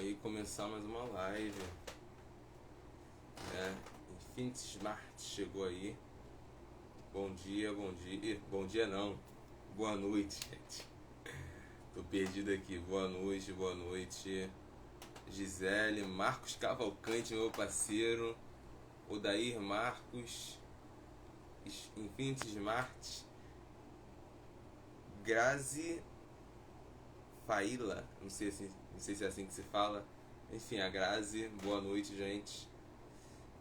aí começar mais uma live, né? Infinity Smart chegou aí. Bom dia, bom dia. Bom dia não. Boa noite, gente. Tô perdido aqui. Boa noite, boa noite. Gisele, Marcos Cavalcante, meu parceiro. Odair Marcos, Infinity Smart. Grazi Faila, não sei se é assim que se fala. Enfim, a Grazi, boa noite, gente.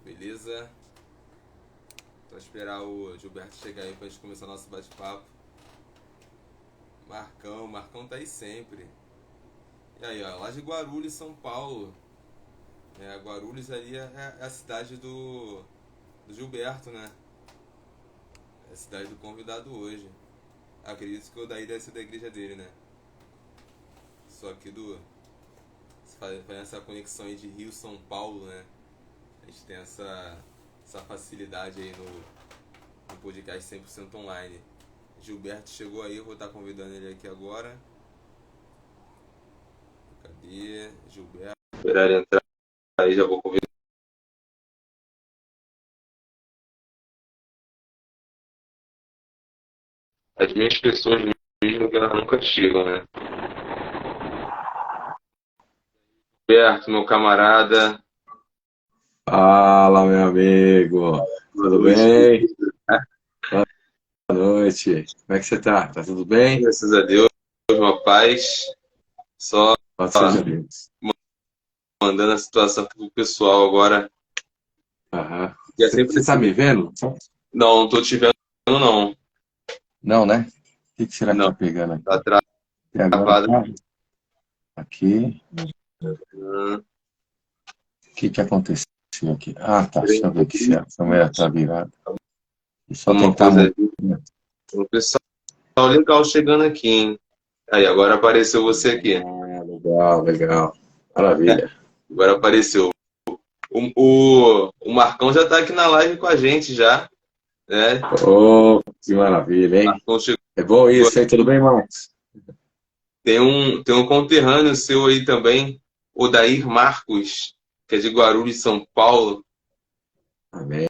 Beleza? Só esperar o Gilberto chegar aí pra gente começar nosso bate-papo. Marcão tá aí sempre. E aí, ó, lá de Guarulhos, São Paulo. Guarulhos ali é a cidade do Gilberto, né? É a cidade do convidado hoje. Acredito que o daí deve ser da igreja dele, né? Só aqui fazendo essa conexão aí de Rio, São Paulo, né? A gente tem essa facilidade aí no podcast 100% online. Gilberto chegou aí, eu vou estar convidando ele aqui agora. Cadê? Gilberto. Esperar ele entrar aí, já vou convidar. As minhas pessoas mesmo que elas nunca chegam, né? Gilberto, meu camarada. Fala, meu amigo. Tudo bem? Boa noite. Como é que você tá? Tá tudo bem? Graças a Deus, uma paz. Só Seja Deus. mandando a situação pro pessoal agora. Aham. E é sempre Você tá me vendo? Não tô te vendo, não. Não, né? O que será que Não, tá pegando aqui? tá E agora travado. tá? Aqui. O que aconteceu aqui? Ah, tá. Deixa eu ver aqui se a câmera tá virada. E só Uma tentar coisa mudar. o pessoal legal chegando aqui, hein? Aí, agora apareceu você aqui. Legal. Maravilha. Agora apareceu. O Marcão já tá aqui na live com a gente já, né? Oh, que maravilha, hein? Marcão chegou. É bom isso, hein? Tudo bem, Marcos? Tem um conterrâneo seu aí também, Odair Marcos, que é de Guarulhos, São Paulo. Amém.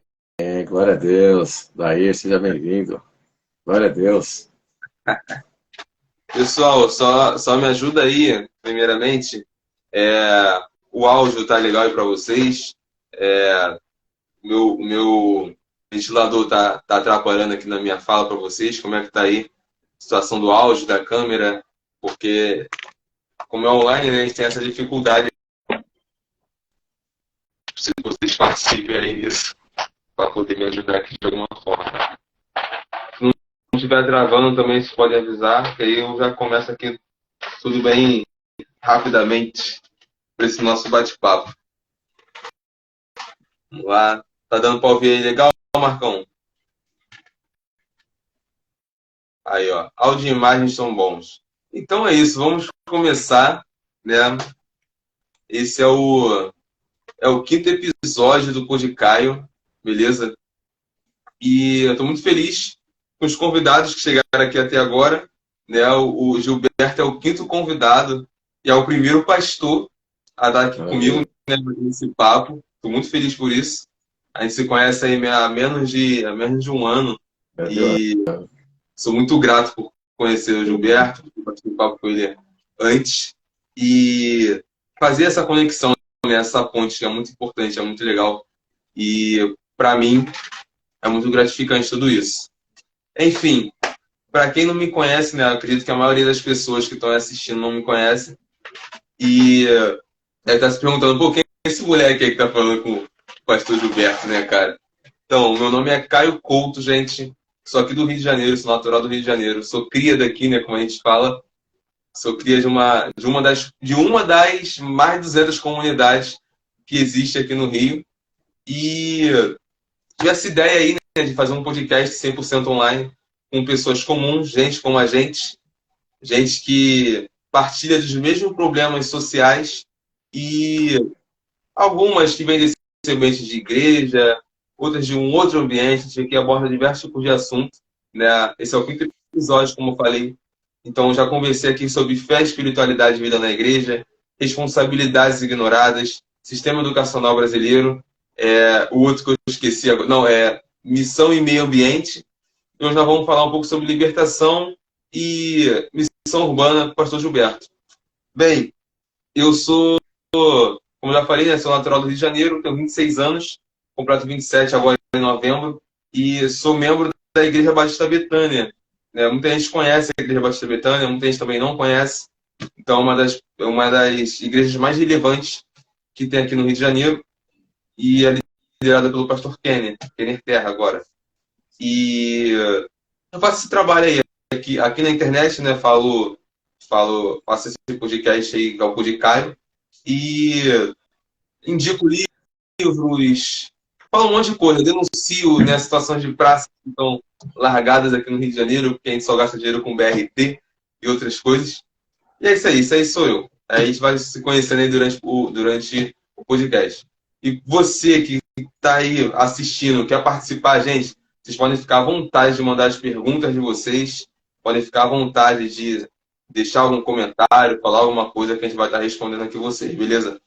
Glória a Deus. Daí, seja bem-vindo. Glória a Deus. Pessoal, só me ajuda aí, primeiramente. O áudio tá legal aí para vocês. Meu ventilador tá atrapalhando aqui na minha fala para vocês. Como é que tá aí a situação do áudio, da câmera? Porque, como é online, né, a gente tem essa dificuldade. Se vocês participem aí disso, para poder me ajudar aqui de alguma forma. Se não estiver travando também, vocês podem avisar, que aí eu já começo aqui tudo bem rapidamente para esse nosso bate-papo. Vamos lá. Tá dando para ouvir aí legal, Marcão? Aí, ó. Áudio e imagens são bons. Então é isso, vamos começar, né? Esse é o quinto episódio do Podcaio, beleza? E eu tô muito feliz com os convidados que chegaram aqui até agora, né? O Gilberto é o quinto convidado e é o primeiro pastor a estar aqui comigo, né, nesse papo. Tô muito feliz por isso. A gente se conhece aí há menos de um ano e sou muito grato por conhecer o Gilberto, por participar com ele antes e fazer essa conexão, né, essa ponte que é muito importante, é muito legal e para mim é muito gratificante tudo isso. Enfim, para quem não me conhece, né, eu acredito que a maioria das pessoas que estão assistindo não me conhece e deve estar se perguntando, pô, quem é esse moleque aí que tá falando com o pastor Gilberto, né, cara? Então, meu nome é Caio Couto, gente. Sou aqui do Rio de Janeiro, sou natural do Rio de Janeiro. Sou cria daqui, né, como a gente fala. Sou cria de uma das mais de 200 comunidades que existe aqui no Rio. E tive essa ideia aí, né, de fazer um podcast 100% online com pessoas comuns, gente como a gente que partilha dos mesmos problemas sociais e algumas que vêm desse ambiente de igreja, outras de um outro ambiente, a gente aqui aborda diversos tipos de assuntos, né? Esse é o quinto episódio, como eu falei. Então, já conversei aqui sobre fé, espiritualidade e vida na igreja, responsabilidades ignoradas, sistema educacional brasileiro, o outro que eu esqueci agora, não, missão e meio ambiente. E hoje nós vamos falar um pouco sobre libertação e missão urbana com o pastor Gilberto. Bem, eu sou, como já falei, né, sou natural do Rio de Janeiro, tenho 26 anos, completo 27 agora em novembro, e sou membro da Igreja Batista Betânia. Muita gente conhece a Igreja Batista Betânia, muita gente também não conhece. Então, é uma das igrejas mais relevantes que tem aqui no Rio de Janeiro, e é liderada pelo pastor Kenner Terra agora. E eu faço esse trabalho aí, aqui na internet, né? Faço esse podcast aí, que é o Codicaio, e indico livros, falo um monte de coisa, denuncio, né, situações de praça que estão largadas aqui no Rio de Janeiro, porque a gente só gasta dinheiro com BRT e outras coisas. E é isso aí sou eu. Aí a gente vai se conhecendo aí durante o podcast. E você que está aí assistindo, quer participar, gente, vocês podem ficar à vontade de mandar as perguntas de vocês, podem ficar à vontade de deixar algum comentário, falar alguma coisa que a gente vai estar respondendo aqui vocês, beleza?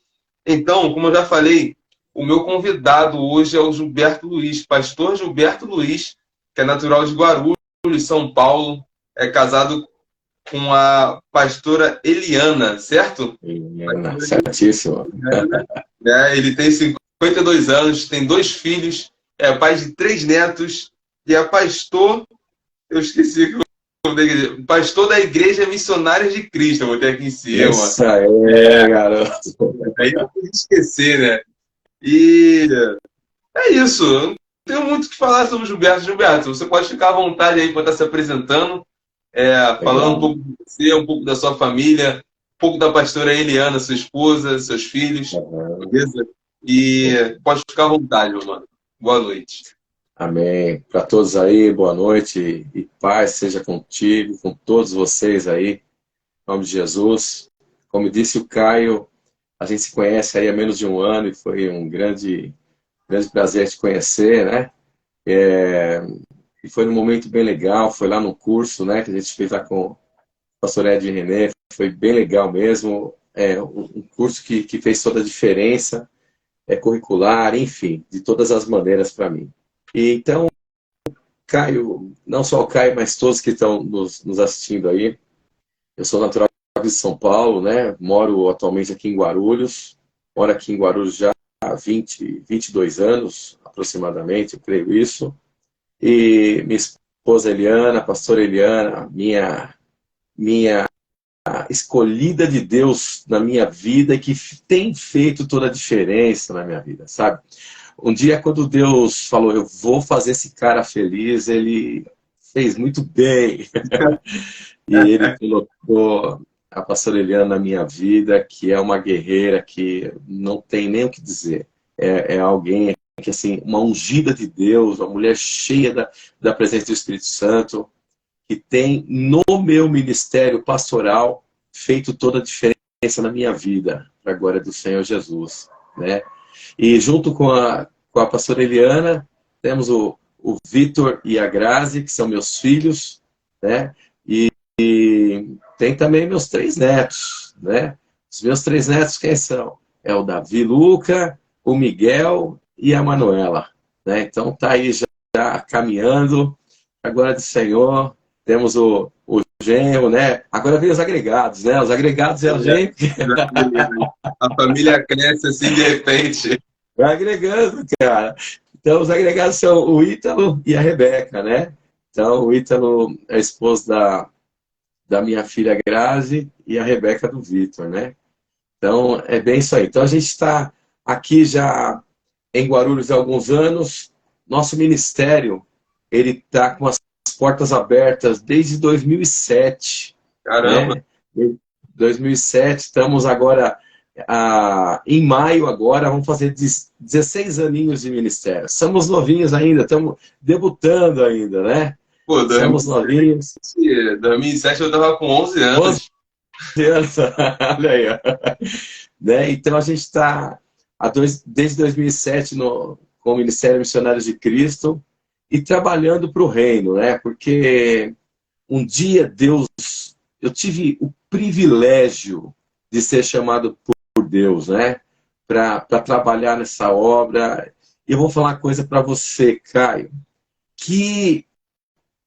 Então, como eu já falei, o meu convidado hoje é o Gilberto Luiz, pastor Gilberto Luiz, que é natural de Guarulhos, São Paulo, é casado com a pastora Eliana, certo? Eliana, certíssimo. Ele tem 52 anos, tem 2 filhos, é pai de 3 netos e é pastor, eu esqueci o nome da igreja, pastor da Igreja Missionários de Cristo, eu vou ter aqui em cima. Isso aí, garoto. Aí não pode esquecer, né? E é isso, eu não tenho muito o que falar sobre o Gilberto. Gilberto, você pode ficar à vontade aí para estar se apresentando, falando um pouco de você, um pouco da sua família, um pouco da pastora Eliana, sua esposa, seus filhos, beleza? E pode ficar à vontade, meu mano. Boa noite. Amém. Para todos aí, boa noite e paz seja contigo, com todos vocês aí, em nome de Jesus. Como disse o Caio, a gente se conhece aí há menos de um ano e foi um grande prazer te conhecer, né? E foi num momento bem legal, foi lá no curso, né, que a gente fez lá com o pastor Ed René, foi bem legal mesmo, um curso que fez toda a diferença, curricular, enfim, de todas as maneiras para mim. E então, Caio, não só o Caio, mas todos que estão nos assistindo aí, eu sou natural de São Paulo, né, moro atualmente aqui em Guarulhos, moro aqui em Guarulhos já há 22 anos, aproximadamente, eu creio isso. E minha esposa Eliana, a pastora Eliana, minha escolhida de Deus na minha vida e que tem feito toda a diferença na minha vida, sabe? Um dia, quando Deus falou, eu vou fazer esse cara feliz, ele fez muito bem. E ele colocou a pastora Eliana na minha vida, que é uma guerreira que não tem nem o que dizer. É alguém que, assim, uma ungida de Deus, uma mulher cheia da presença do Espírito Santo, que tem, no meu ministério pastoral, feito toda a diferença na minha vida, para a glória do Senhor Jesus, né? E junto com a pastora Eliana, temos o Vitor e a Grazi, que são meus filhos, né? E tem também meus 3 netos, né? Os meus 3 netos, quem são? É o Davi Luca, o Miguel e a Manuela, né? Então tá aí já caminhando, agora do Senhor, temos o genro, né? Agora vem os agregados, né? Os agregados é a gente. A família cresce assim de repente. Vai agregando, cara. Então os agregados são o Ítalo e a Rebeca, né? Então o Ítalo é esposo da minha filha Grazi e a Rebeca do Vitor, né? Então é bem isso aí. Então a gente está aqui já em Guarulhos há alguns anos. Nosso ministério, ele está com as portas abertas desde 2007. Caramba! Né? 2007, estamos agora, em maio agora, vamos fazer 16 aninhos de ministério. Somos novinhos ainda, estamos debutando ainda, né? Pô, somos novinhos. 2007 eu estava com 11 anos. 11 anos, olha aí. Né? Então a gente está desde 2007 com o Ministério Missionários de Cristo e trabalhando para o reino, né? Porque um dia eu tive o privilégio de de ser chamado por Deus, né? Para trabalhar nessa obra. E eu vou falar uma coisa para você, Caio. Que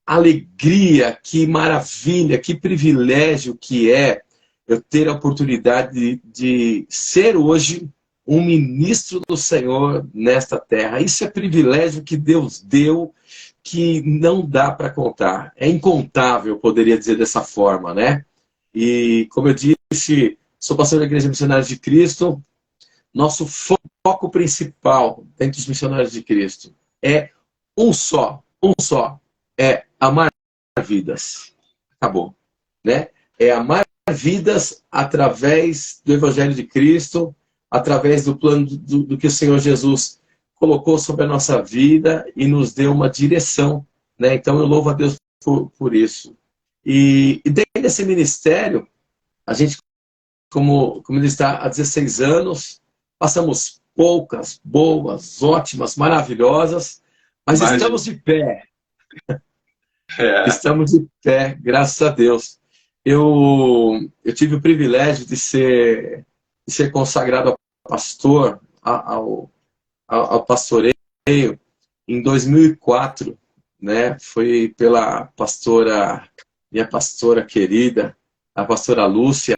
alegria, que maravilha, que privilégio que é eu ter a oportunidade de ser hoje um ministro do Senhor nesta terra. Isso é privilégio que Deus deu, que não dá para contar. É incontável, eu poderia dizer dessa forma, né? E, como eu disse, sou pastor da Igreja Missionária de Cristo. Nosso foco principal dentro dos Missionários de Cristo é um só, é amar vidas. Acabou, né? É amar vidas através do Evangelho de Cristo, através do plano do que o Senhor Jesus colocou sobre a nossa vida e nos deu uma direção, né? Então eu louvo a Deus por isso. E dentro desse ministério, a gente, como ele está há 16 anos, passamos poucas, boas, ótimas, maravilhosas, mas estamos de pé. Estamos de pé, graças a Deus. Eu tive o privilégio de ser consagrado a pastor, ao pastoreio em 2004, né? Foi pela minha pastora querida, a pastora Lúcia,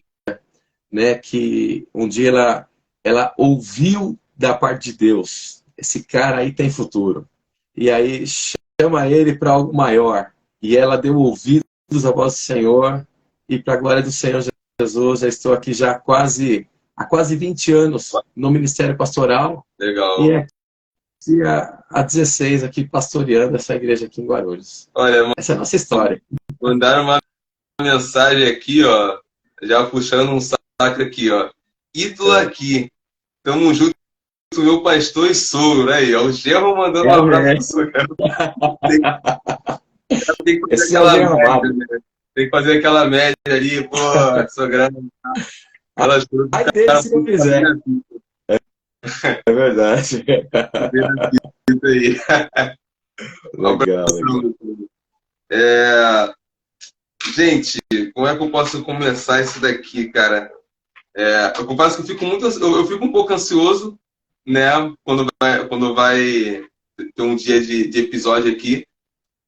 né? Que um dia ela ouviu da parte de Deus: esse cara aí tem futuro. E aí chama ele para algo maior. E ela deu ouvidos à voz do Senhor, e para a glória do Senhor Jesus, já estou aqui já há quase 20 anos no Ministério Pastoral. Legal. E aqui há 16 aqui pastoreando essa igreja aqui em Guarulhos. Olha, essa é a nossa história. Mandaram uma mensagem aqui, ó, já puxando um saco aqui, ó. Ídolo aqui. Tamo junto, meu pastor e sogro. Aí, ó, o Gerro mandando um abraço pro sogro. Tem que fazer aquela média, né? Tem que fazer aquela média ali, pô, sogrando. Ai dele se não fizer. É verdade. Legal, legal. Gente, como é que eu posso começar isso daqui, cara? Eu confesso que eu fico um pouco ansioso, né? Quando vai ter um dia de episódio aqui,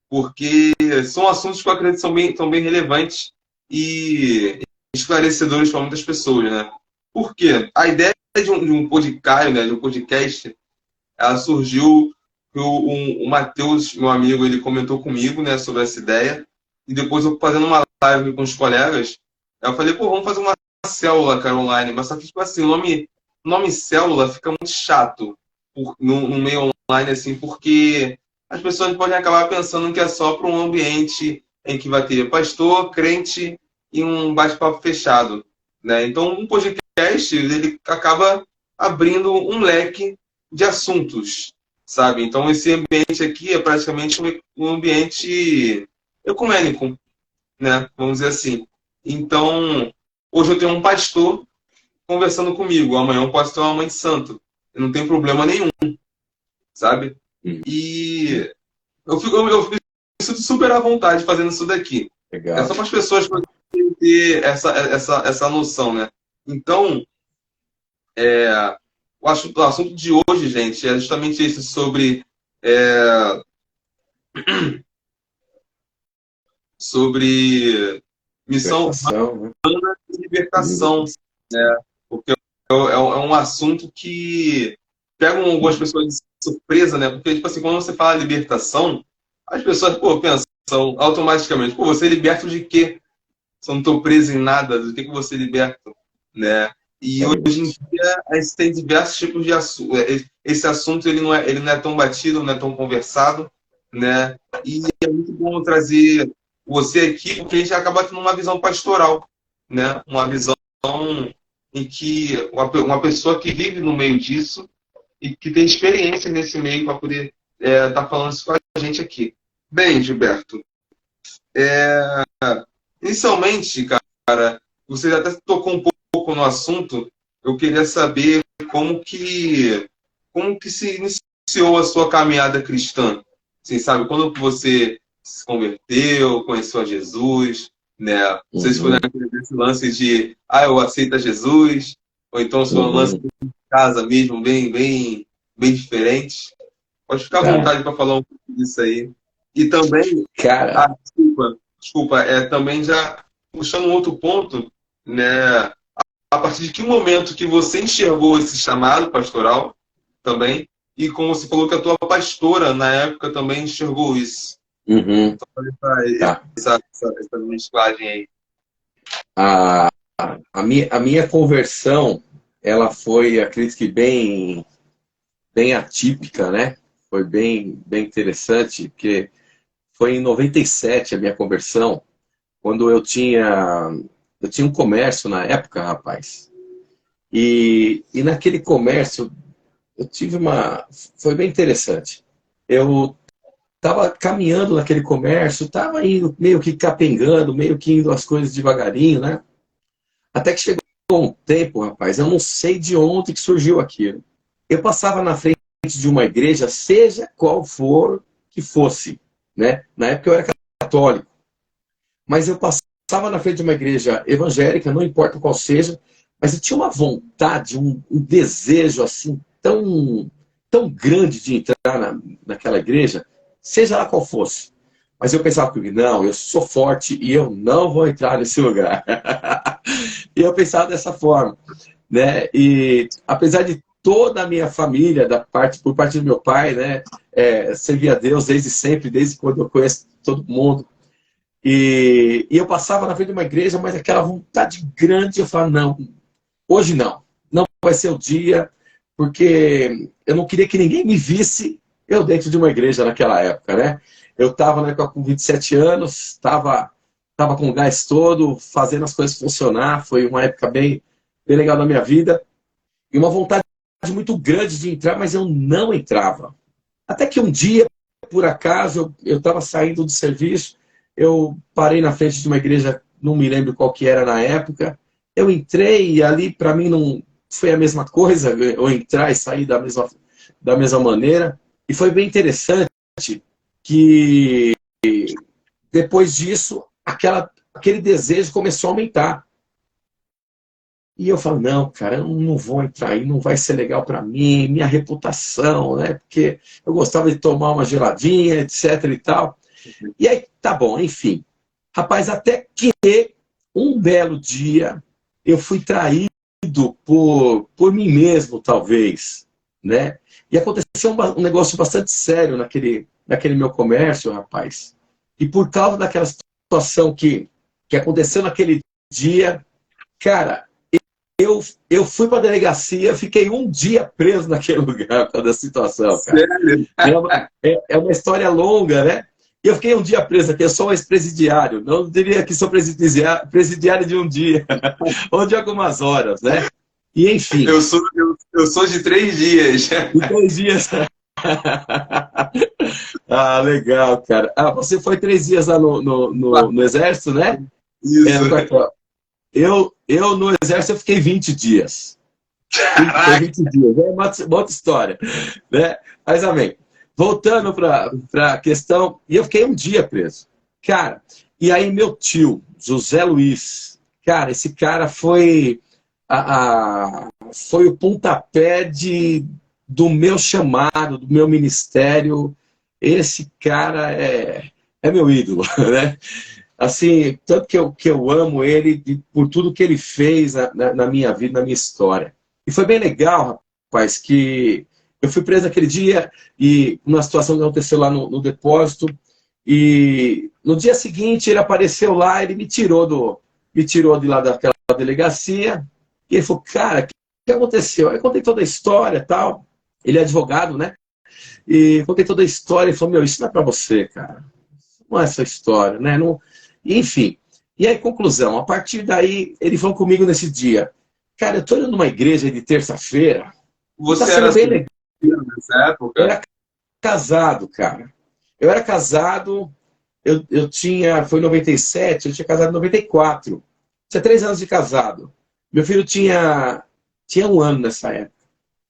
porque são assuntos que eu acredito que são bem relevantes e esclarecedores para muitas pessoas, né? Por quê? A ideia de um podcast, né? De um podcast, ela surgiu. O Matheus, meu amigo, ele comentou comigo, né, sobre essa ideia. E depois eu fazendo uma live com os colegas, eu falei, pô, vamos fazer uma célula, cara, online. Mas só que, tipo assim, o nome célula fica muito chato no meio online, assim, porque as pessoas podem acabar pensando que é só para um ambiente em que vai ter pastor, crente e um bate-papo fechado, né? Então, um podcast, ele acaba abrindo um leque de assuntos, sabe? Então, esse ambiente aqui é praticamente um ambiente ecumênico, né? Vamos dizer assim. Então, hoje eu tenho um pastor conversando comigo, amanhã eu posso ter uma mãe de santo. Não tem problema nenhum, sabe? E eu sinto super à vontade fazendo isso daqui. Legal. É só para as pessoas ter essa noção, né? Então, o assunto de hoje, gente, é justamente esse sobre missão humana e libertação, né? Porque é um assunto que pega algumas pessoas de surpresa, né? Porque, tipo assim, quando você fala libertação, as pessoas, pô, pensam automaticamente, pô, você é liberto de quê? Se eu não estou preso em nada, do que você liberta, né? E hoje em dia a gente tem diversos tipos de assunto. Esse assunto ele não é tão batido, não é tão conversado, né? E é muito bom trazer você aqui, porque a gente acaba tendo uma visão pastoral, né? Uma visão em que uma pessoa que vive no meio disso e que tem experiência nesse meio para poder estar falando isso com a gente aqui. Bem, Gilberto, inicialmente, cara, você até tocou um pouco no assunto. Eu queria saber como que se iniciou a sua caminhada cristã. Assim, sabe, quando você se converteu, conheceu a Jesus, né? Não sei se foi Uhum. nesse lance de, eu aceito a Jesus, ou então se foi um lance Uhum. de casa mesmo, bem diferente. Pode ficar à Tá. vontade para falar um pouco disso aí. E também, Cara, desculpa, também já puxando um outro ponto, né? A partir de que momento que você enxergou esse chamado pastoral também, e como você falou que a tua pastora na época também enxergou isso. uhum, Essa, tá. essa mesclagem aí. A, a minha conversão, ela foi, acredito que bem atípica, né? Foi bem interessante, porque foi em 97 a minha conversão, quando eu tinha um comércio na época, rapaz. E naquele comércio eu tive foi bem interessante. Eu estava caminhando naquele comércio, estava indo meio que capengando, meio que indo as coisas devagarinho, né? Até que chegou um tempo, rapaz, eu não sei de onde que surgiu aquilo. Eu passava na frente de uma igreja, seja qual for que fosse, né? Na época eu era católico, mas eu passava na frente de uma igreja evangélica, não importa qual seja, mas eu tinha uma vontade, um desejo assim tão grande de entrar naquela igreja, seja lá qual fosse. Mas eu pensava comigo, não, eu sou forte e eu não vou entrar nesse lugar. E eu pensava dessa forma, né? E apesar de toda a minha família, por parte do meu pai, né, servia a Deus desde sempre, desde quando eu conheço todo mundo. E eu passava na frente de uma igreja, mas aquela vontade grande, eu falava, não, hoje não vai ser o dia, porque eu não queria que ninguém me visse eu dentro de uma igreja naquela época, né? Eu estava, né, com 27 anos, estava com o gás todo, fazendo as coisas funcionar, foi uma época bem legal na minha vida, e uma vontade muito grande de entrar, mas eu não entrava. Até que um dia, por acaso, eu estava saindo do serviço, eu parei na frente de uma igreja, não me lembro qual que era na época, eu entrei e ali para mim não foi a mesma coisa, eu entrar e sair da mesma maneira, e foi bem interessante que depois disso, aquele desejo começou a aumentar. E eu falo, não, cara, eu não vou entrar aí, não vai ser legal para mim, minha reputação, né? Porque eu gostava de tomar uma geladinha, etc e tal. E aí, tá bom, enfim. Rapaz, até que um belo dia eu fui traído por mim mesmo, talvez, né? E aconteceu um negócio bastante sério naquele meu comércio, rapaz. E por causa daquela situação que aconteceu naquele dia, cara, eu fui para a delegacia, fiquei um dia preso naquele lugar por causa da situação, cara. Sério? É uma história longa, né? E eu fiquei um dia preso aqui, eu sou um ex-presidiário, não diria que sou presidiário de um dia, ou de algumas horas, né? E enfim, Eu sou de 3 dias. em 3 dias. Ah, legal, cara. Ah, você foi 3 dias lá no Exército, né? Isso. No quartel. Eu no Exército eu fiquei 20 dias. Foi Caraca. 20 dias. É uma outra história. Né? Mas amém. Voltando para a questão, e eu fiquei um dia preso. Cara, e aí meu tio, José Luiz, cara, esse cara foi o pontapé do meu chamado, do meu ministério. Esse cara é meu ídolo, né? Assim, tanto que eu amo ele por tudo que ele fez na minha vida, na minha história. E foi bem legal, rapaz, que eu fui preso naquele dia e uma situação que aconteceu lá no depósito. E no dia seguinte ele apareceu lá, ele me tirou de lá daquela delegacia. E ele falou, cara, o que aconteceu? Aí eu contei toda a história e tal. Ele é advogado, né? E contei toda a história e falou, meu, isso não é pra você, cara. Não é essa história, né? Não... Enfim. E aí, conclusão, a partir daí, ele falou comigo nesse dia, cara, eu tô indo numa igreja de terça-feira e tá Você era sendo bem legal. solteiro nessa Eu época? era casado, cara. Eu era casado, foi em 97, eu tinha casado em 94. Tinha 3 anos de casado. Meu filho tinha 1 ano nessa época.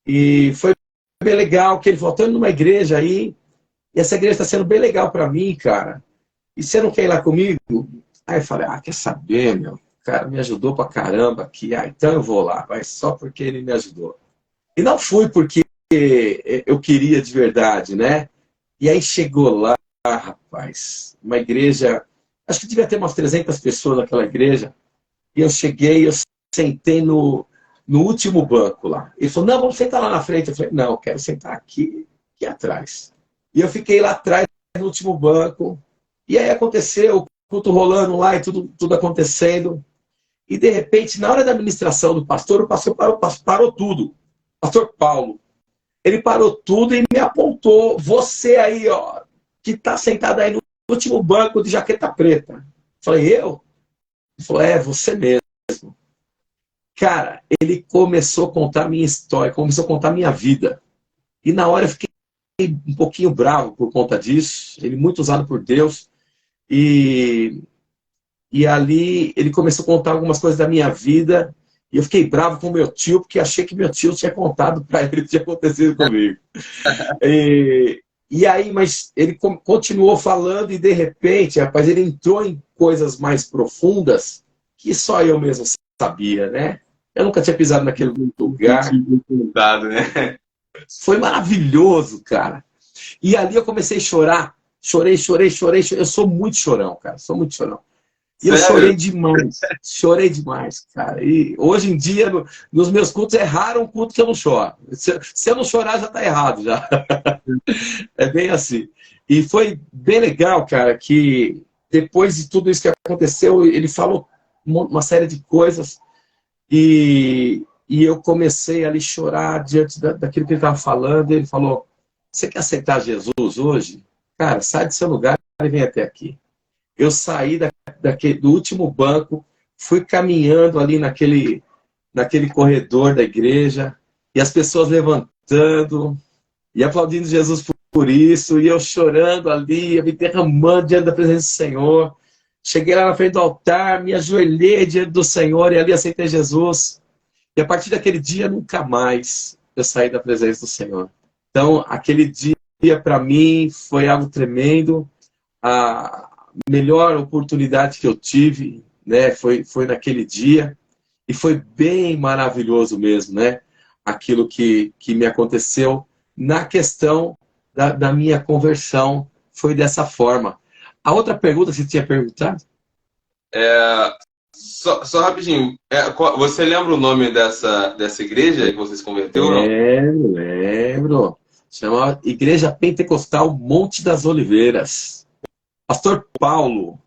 E foi bem legal que ele falou, tô indo numa igreja aí, e essa igreja está sendo bem legal para mim, cara. E você não quer ir lá comigo? Aí eu falei, quer saber, meu? O cara me ajudou pra caramba aqui. Então eu vou lá, vai só porque ele me ajudou. E não fui porque eu queria de verdade, né? E aí chegou lá, rapaz, uma igreja, acho que devia ter umas 300 pessoas naquela igreja, e eu cheguei, eu sentei no último banco lá. Ele falou, não, vamos sentar lá na frente. Eu falei, não, eu quero sentar aqui atrás. E eu fiquei lá atrás, no último banco, e aí aconteceu, o culto rolando lá e tudo acontecendo, e de repente, na hora da administração do pastor, o pastor parou tudo. Pastor Paulo, ele parou tudo e me apontou, você aí, ó, que está sentado aí no último banco de jaqueta preta. Falei, eu? Ele falou, você mesmo. Cara, ele começou a contar a minha história, começou a contar a minha vida. E na hora eu fiquei um pouquinho bravo por conta disso. Ele muito usado por Deus. E ali ele começou a contar algumas coisas da minha vida. E eu fiquei bravo com meu tio, porque achei que meu tio tinha contado para ele o que tinha acontecido comigo. E aí, mas ele continuou falando e de repente, rapaz, ele entrou em coisas mais profundas que só eu mesmo sabia, né? Eu nunca tinha pisado naquele lugar. Né? Foi maravilhoso, cara. E ali eu comecei a chorar. Chorei. Eu sou muito chorão, cara. Sou muito chorão. E eu chorei demais, cara. E hoje em dia, nos meus cultos, é raro um culto que eu não choro. Se eu não chorar, já tá errado, já. É bem assim. E foi bem legal, cara, que depois de tudo isso que aconteceu, ele falou uma série de coisas e eu comecei ali a chorar diante daquilo que ele estava falando. E ele falou, você quer aceitar Jesus hoje? Cara, sai do seu lugar e vem até aqui. Eu saí do último banco, fui caminhando ali naquele corredor da igreja, e as pessoas levantando e aplaudindo Jesus por isso, e eu chorando ali, eu me derramando diante da presença do Senhor. Cheguei lá na frente do altar, me ajoelhei diante do Senhor e ali aceitei Jesus. E a partir daquele dia, nunca mais eu saí da presença do Senhor. Então, aquele dia para mim foi algo tremendo. A melhor oportunidade que eu tive, né, foi naquele dia. E foi bem maravilhoso mesmo, né? Aquilo que me aconteceu na questão da minha conversão foi dessa forma. A outra pergunta que você tinha perguntado? Só rapidinho, você lembra o nome dessa igreja que você se converteu? Lembro. Chama Igreja Pentecostal Monte das Oliveiras. Pastor Paulo.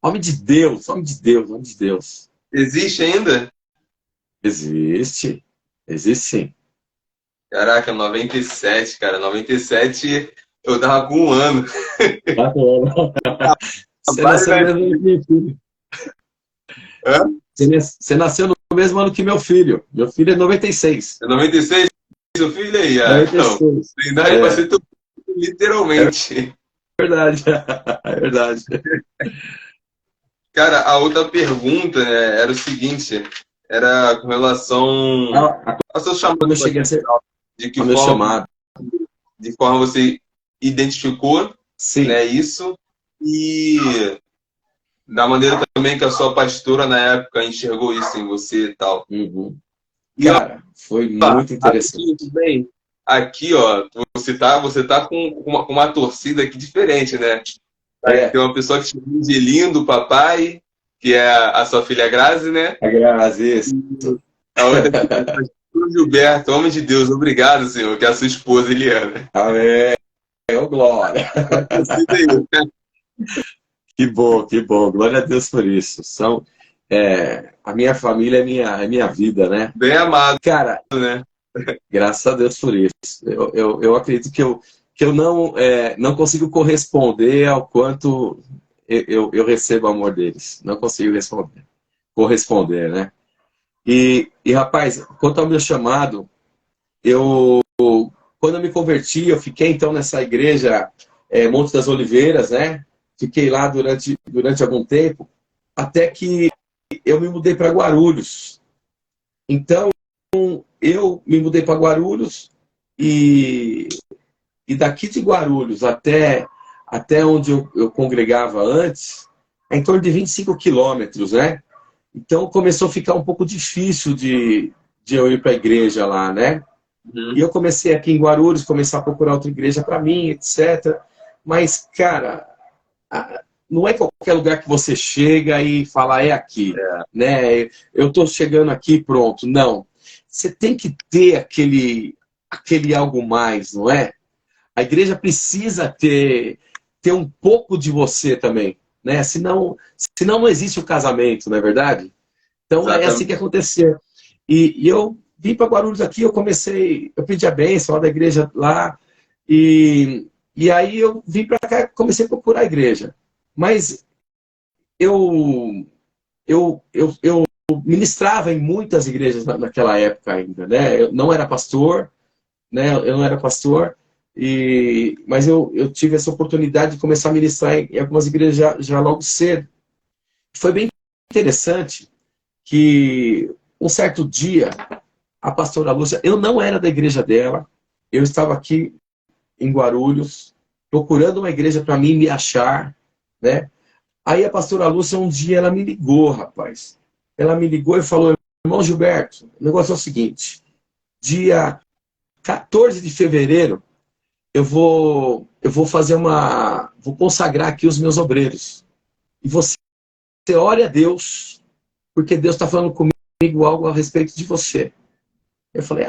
Homem de Deus, homem de Deus, homem de Deus. Existe ainda? Existe sim. Caraca, 97, cara. 97 eu tava com 1 ano. Você nasceu no mesmo ano que meu filho. Você nasceu no mesmo ano que meu filho. Meu filho é 96. É 96? Seu filho aí? 96. Não. Tem idade pra ser teu filho, literalmente. É verdade. É verdade. Cara, a outra pergunta, né, era o seguinte. Era com relação ao seu chamado. Quando eu cheguei a ser... De forma você identificou, sim, né, isso, e da maneira também que a sua pastora na época enxergou isso em você e tal. Uhum. Cara, foi muito interessante. Tudo bem. Aqui, ó, você tá com uma torcida aqui diferente, né? Tem uma pessoa que te chama de lindo, papai, que é a sua filha Grazi, né? A Grazi, isso. A outra é o Gilberto, homem de Deus, obrigado, Senhor, que é a sua esposa, Eliana. Amém. Glória. Que bom. Glória a Deus por isso. A minha família é minha vida, né? Bem amado, cara, né? Graças a Deus por isso. Eu acredito que eu não consigo corresponder ao quanto eu recebo o amor deles. Não consigo corresponder, né? E rapaz, quanto ao meu chamado, quando eu me converti, eu fiquei então nessa igreja Monte das Oliveiras, né? Fiquei lá durante algum tempo, até que eu me mudei para Guarulhos. Então, eu me mudei para Guarulhos e daqui de Guarulhos até onde eu congregava antes, é em torno de 25 quilômetros, né? Então começou a ficar um pouco difícil de eu ir para a igreja lá, né? E Uhum. eu comecei aqui em Guarulhos, começar a procurar outra igreja para mim, etc. Mas, cara, não é qualquer lugar que você chega e fala, é aqui, É, né? Eu estou chegando aqui, pronto. Não. Você tem que ter aquele algo mais, não é? A igreja precisa ter um pouco de você também, né? Senão não existe o casamento, não é verdade? Então é assim que exatamente. aconteceu. E eu vim para Guarulhos aqui, eu pedi a bênção lá da igreja lá, e aí eu vim para cá, comecei a procurar a igreja. Mas eu, eu ministrava em muitas igrejas naquela época ainda, né? Eu não era pastor, né? Eu não era pastor, mas eu tive essa oportunidade de começar a ministrar em algumas igrejas já logo cedo. Foi bem interessante que um certo dia a pastora Lúcia, eu não era da igreja dela, eu estava aqui em Guarulhos procurando uma igreja para mim me achar, né? Aí a pastora Lúcia um dia ela me ligou, rapaz. Ela me ligou e falou: irmão Gilberto, o negócio é o seguinte, dia 14 de fevereiro vou consagrar aqui os meus obreiros. E você ore a Deus, porque Deus está falando comigo algo a respeito de você. Eu falei,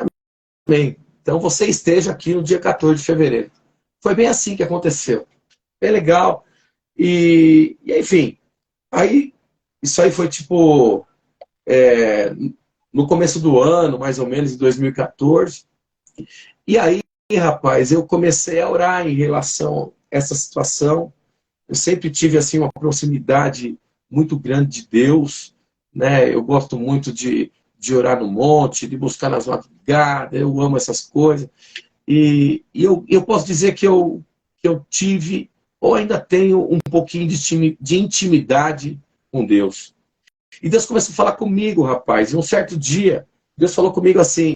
amém. Então você esteja aqui no dia 14 de fevereiro. Foi bem assim que aconteceu. Bem legal. Enfim, aí isso aí foi tipo no começo do ano, mais ou menos, em 2014. E aí, rapaz, eu comecei a orar em relação a essa situação. Eu sempre tive assim uma proximidade muito grande de Deus, né? Eu gosto muito de orar no monte, de buscar nas madrugadas, eu amo essas coisas. Eu posso dizer que eu tive, ou ainda tenho, um pouquinho de intimidade com Deus. E Deus começou a falar comigo, rapaz. E um certo dia, Deus falou comigo assim,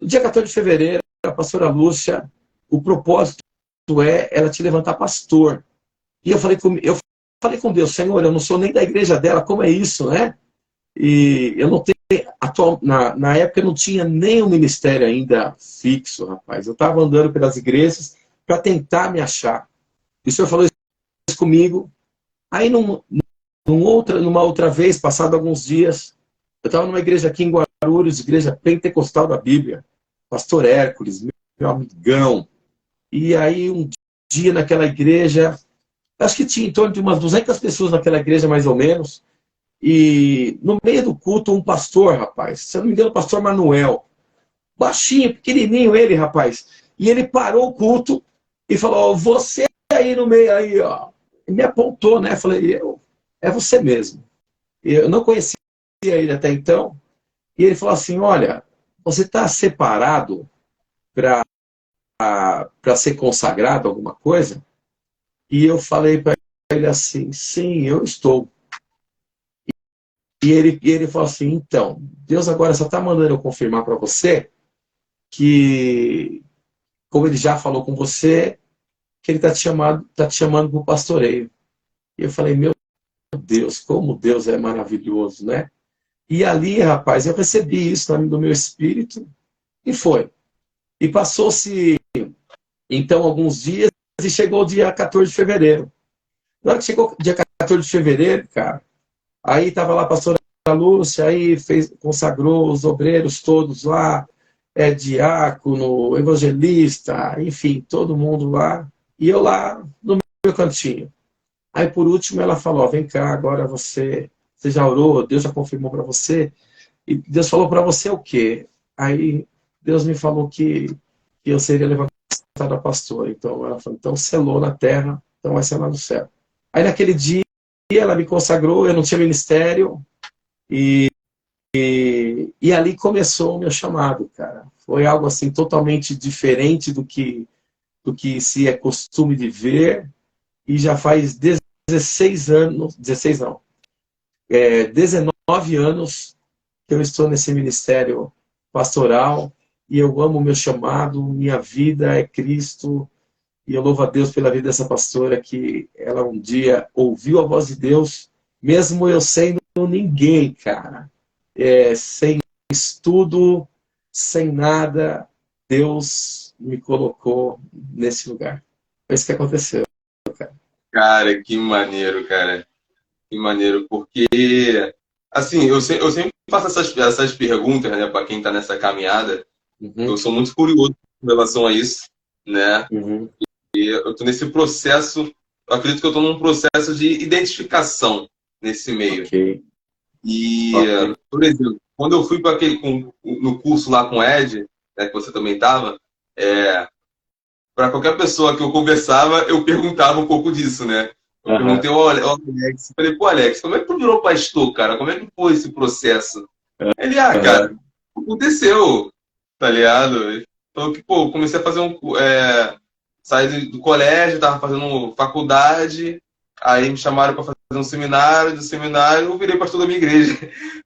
no dia 14 de fevereiro, a pastora Lúcia, o propósito é ela te levantar pastor. E eu falei com Deus, Senhor, eu não sou nem da igreja dela, como é isso, né? E eu não tenho, na época eu não tinha nem um ministério ainda fixo, rapaz. Eu estava andando pelas igrejas para tentar me achar. E o Senhor falou isso comigo. Aí, numa outra vez, passado alguns dias, eu estava numa igreja aqui em Guarulhos, igreja pentecostal da Bíblia, pastor Hércules, meu amigão. E aí, um dia naquela igreja, acho que tinha em torno de umas 200 pessoas naquela igreja, mais ou menos. E no meio do culto, um pastor, rapaz, se eu não me engano, o pastor Manuel, baixinho, pequenininho ele, rapaz. E ele parou o culto e falou: você aí no meio aí, ó. E me apontou, né? Falei: é você mesmo. Eu não conhecia ele até então. E ele falou assim: olha, você está separado para ser consagrado alguma coisa? E eu falei para ele assim: sim, eu estou. E ele falou assim: então, Deus agora só está mandando eu confirmar para você que, como ele já falou com você, que ele está te chamando para o pastoreio. E eu falei: meu Deus, como Deus é maravilhoso, né? E ali, rapaz, eu recebi isso no meu espírito e foi. E passou-se, então, alguns dias e chegou o dia 14 de fevereiro. Na hora que chegou o dia 14 de fevereiro, cara, aí estava lá a pastora Lúcia, aí consagrou os obreiros todos lá, diácono, evangelista, enfim, todo mundo lá. E eu lá no meu cantinho. Aí, por último, ela falou: ó, vem cá, agora você já orou, Deus já confirmou para você. E Deus falou para você o quê? Aí Deus me falou que eu seria levantado a pastora. Então ela falou: então selou na terra, então vai selar no céu. Aí naquele dia ela me consagrou, eu não tinha ministério, e ali começou o meu chamado, cara. Foi algo assim totalmente diferente do que se é costume de ver, e já faz 16 anos, 16 não, 19 anos que eu estou nesse ministério pastoral, e eu amo o meu chamado, minha vida é Cristo, e eu louvo a Deus pela vida dessa pastora, que ela um dia ouviu a voz de Deus mesmo eu sendo ninguém, cara, sem estudo, sem nada, Deus me colocou nesse lugar. Foi isso que aconteceu, cara. Cara, que maneiro, cara. Que maneiro, porque, assim, eu sempre faço essas perguntas, né, para quem está nessa caminhada. Eu Uhum, sou muito curioso em relação a isso, né? uhum, Eu estou nesse processo, eu acredito que eu estou num processo de identificação nesse meio. ok, E, ok. por exemplo, quando eu fui para no curso lá com o Ed, né, que você também estava, para qualquer pessoa que eu conversava, eu perguntava um pouco disso, né? Eu Aham, perguntei ao Alex, falei, pô, Alex, como é que tu virou pastor, cara? Como é que foi esse processo? Ele, cara, aham, aconteceu, tá ligado? Ele falou que, pô, eu comecei a fazer saí do colégio, tava fazendo faculdade, aí me chamaram para fazer um seminário, do seminário eu virei pastor da minha igreja,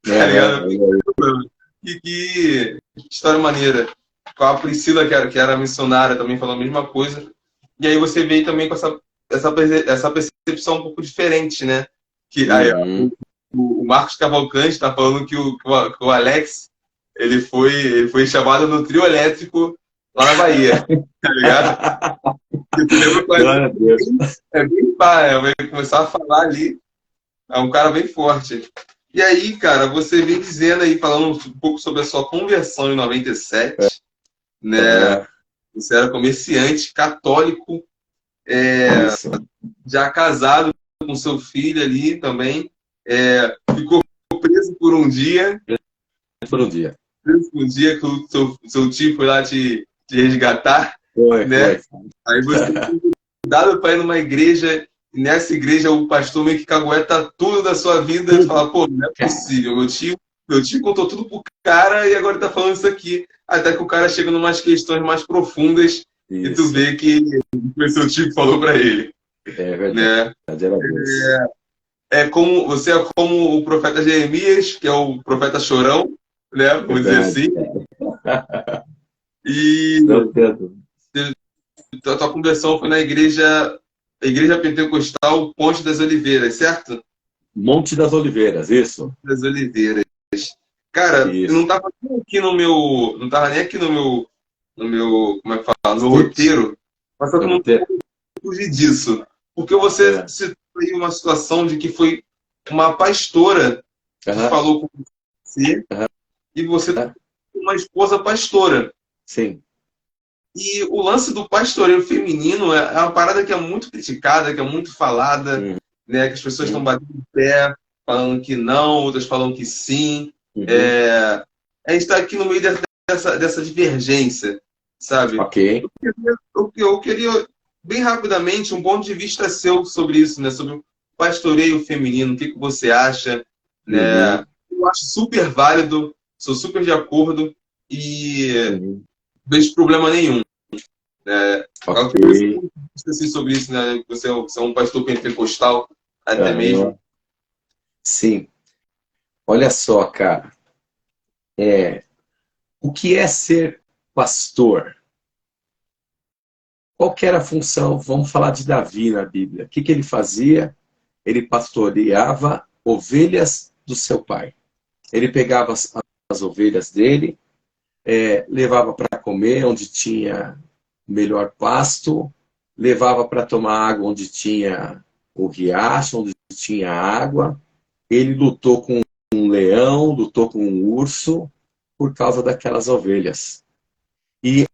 tá ligado? aham, Que história maneira. Com a Priscila, que era missionária, também falou a mesma coisa. E aí você veio também com essa percepção um pouco diferente, né? Que aí, ó, uhum. o Marcos Cavalcante está falando que o Alex ele foi chamado no trio elétrico lá na Bahia, tá ligado? E tu lembra que o Alex Glória a Deus. é bem pá, vai começar a falar ali, é um cara bem forte. E aí, cara, você vem dizendo aí, falando um pouco sobre a sua conversão em 97, né? Aham, Você era comerciante católico, isso. já casado com seu filho ali também, ficou preso por um dia, Por um dia. preso por um dia que o seu tio foi lá te resgatar, Foi, né? foi. Aí você foi convidado para ir numa igreja, e nessa igreja o pastor meio que cagueta tudo da sua vida e Tudo. fala, pô, não é Cara, possível, meu tio contou tudo pro cara e agora tá falando isso aqui. Até que o cara chega em umas questões mais profundas e tu isso. vê que foi seu tio que falou para ele, É verdade. né? Era Deus. Você é como o profeta Jeremias, que é o profeta chorão, né? Vamos dizer Verdade. assim. E Certeza. a tua conversão foi na igreja pentecostal Ponte das Oliveiras, certo? Monte das Oliveiras, isso? Das Oliveiras. Cara, eu não Isso. estava nem aqui no meu, não tava nem aqui no meu, como é que fala, no meu Script? roteiro, mas só que Pra eu não você? fugir disso, porque você É. citou aí uma situação de que foi uma pastora que Aham, falou com você aham, e você tem aham. uma esposa pastora. Sim. E o lance do pastoreio feminino é uma parada que é muito criticada, que é muito falada, Uhum, né? Que as pessoas estão batendo o pé, falando que não, outras falam que sim. uhum. A gente está aqui no meio dessa divergência, sabe? Ok. Eu queria, bem rapidamente, um ponto de vista seu sobre isso, né? Sobre o pastoreio feminino, o que você acha, né? Uhum, Eu acho super válido, sou super de acordo e uhum. não vejo problema nenhum. Eu Ok. queria saber assim, sobre isso, né? Você é um pastor pentecostal, até mesmo. Aham. Sim. Olha só, cara. É, o que é ser pastor? Qual que era a função? Vamos falar de Davi na Bíblia. O que que ele fazia? Ele pastoreava ovelhas do seu pai. Ele pegava as ovelhas dele, levava para comer onde tinha o melhor pasto, levava para tomar água onde tinha o riacho, onde tinha água. Ele lutou com um leão, lutou com um urso por causa daquelas ovelhas. E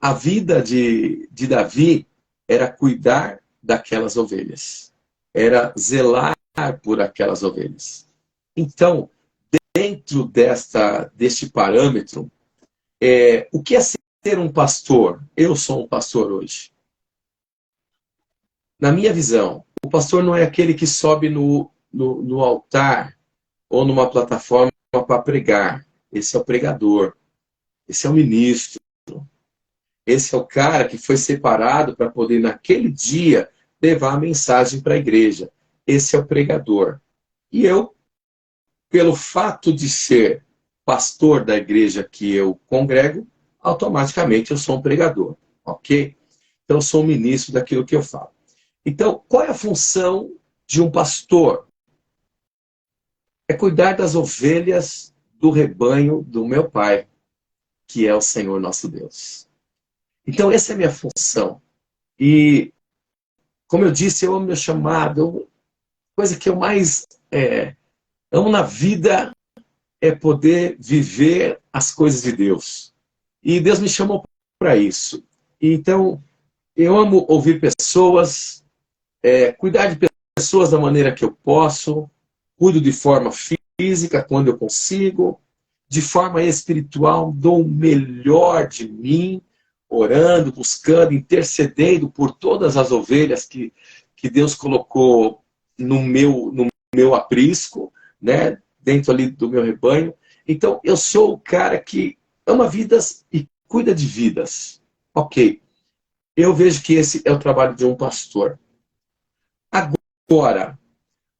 a vida de Davi era cuidar daquelas ovelhas, era zelar por aquelas ovelhas. Então, dentro deste parâmetro, o que é ser um pastor? Eu sou um pastor hoje. Na minha visão, o pastor não é aquele que sobe no altar ou numa plataforma para pregar. Esse é o pregador, esse é o ministro, esse é o cara que foi separado para poder, naquele dia, levar a mensagem para a igreja. Esse é o pregador. E eu, pelo fato de ser pastor da igreja que eu congrego, automaticamente eu sou um pregador, ok? Então eu sou um ministro daquilo que eu falo. Então, qual é a função de um pastor? é cuidar das ovelhas do rebanho do meu Pai, que é o Senhor nosso Deus. Então, essa é a minha função. E, como eu disse, eu amo meu chamado. A coisa que eu mais amo na vida é poder viver as coisas de Deus. E Deus me chamou para isso. Então, eu amo ouvir pessoas, cuidar de pessoas da maneira que eu posso, cuido de forma física quando eu consigo, de forma espiritual, dou o melhor de mim, orando, buscando, intercedendo por todas as ovelhas que Deus colocou no meu aprisco, né, dentro ali do meu rebanho. Então, eu sou o cara que ama vidas e cuida de vidas. Ok, eu vejo que esse é o trabalho de um pastor. Agora,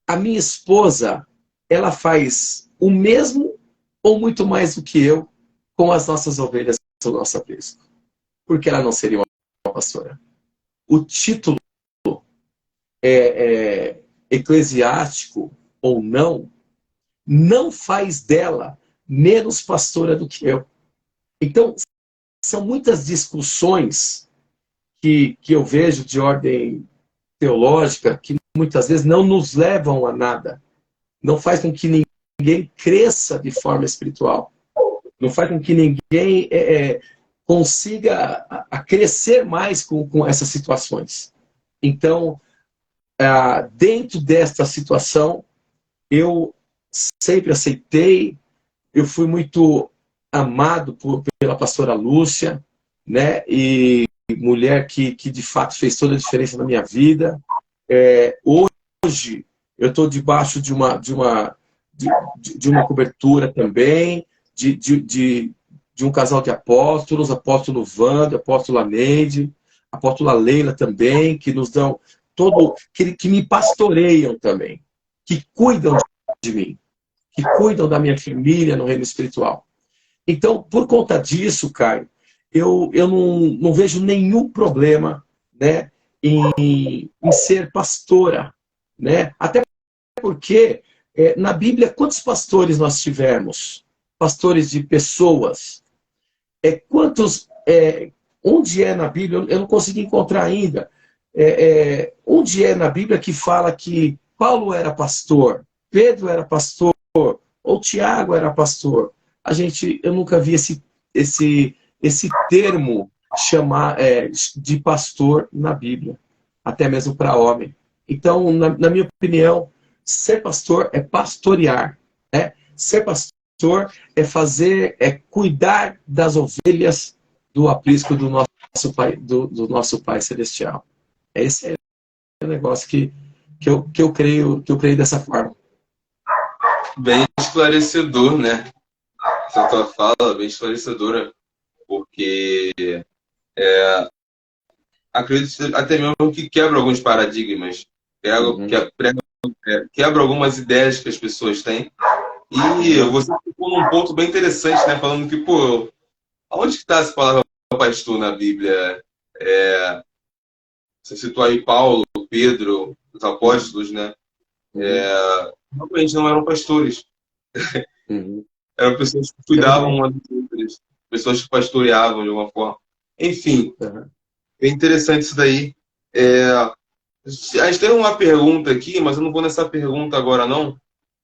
a minha esposa, ela faz o mesmo ou muito mais do que eu com as nossas ovelhas do nosso aprisco. Porque ela não seria uma pastora. O título eclesiástico ou não faz dela menos pastora do que eu. Então, são muitas discussões que eu vejo de ordem teológica que muitas vezes não nos levam a nada. Não faz com que ninguém cresça de forma espiritual. Não faz com que ninguém consiga a crescer mais com essas situações. Então, dentro desta situação, eu sempre aceitei, eu fui muito amado pela pastora Lúcia, né? E mulher que de fato fez toda a diferença na minha vida. Hoje eu estou debaixo de uma cobertura também, de um casal de apóstolos, apóstolo Wanda, apóstola Neide, apóstola Leila também, que nos dão que me pastoreiam também, que cuidam de mim, que cuidam da minha família no reino espiritual. Então, por conta disso, Caio, eu não vejo nenhum problema, né, em ser pastora, né? Até porque na Bíblia, quantos pastores nós tivemos? Pastores de pessoas. Quantos? Onde é na Bíblia? Eu não consegui encontrar ainda. Onde é na Bíblia que fala que Paulo era pastor, Pedro era pastor, ou Tiago era pastor? Eu nunca vi esse termo de pastor na Bíblia, até mesmo para homem. Então, na minha opinião, ser pastor é pastorear, né? Ser pastor é cuidar das ovelhas do aprisco do nosso Pai, do nosso Pai Celestial. Esse é o negócio que eu creio dessa forma. Bem esclarecedor, né? Essa tua fala, bem esclarecedora, porque acredito até mesmo que quebra alguns paradigmas, quebra algumas ideias que as pessoas têm. E você ficou num ponto bem interessante, né? Falando que, pô, aonde que está essa palavra pastor na Bíblia? Você citou aí Paulo, Pedro, os apóstolos, né? Realmente não eram pastores. Eram pessoas que cuidavam umas das outras, pessoas que pastoreavam de alguma forma. Enfim, é interessante isso daí. A gente tem uma pergunta aqui, mas eu não vou nessa pergunta agora não,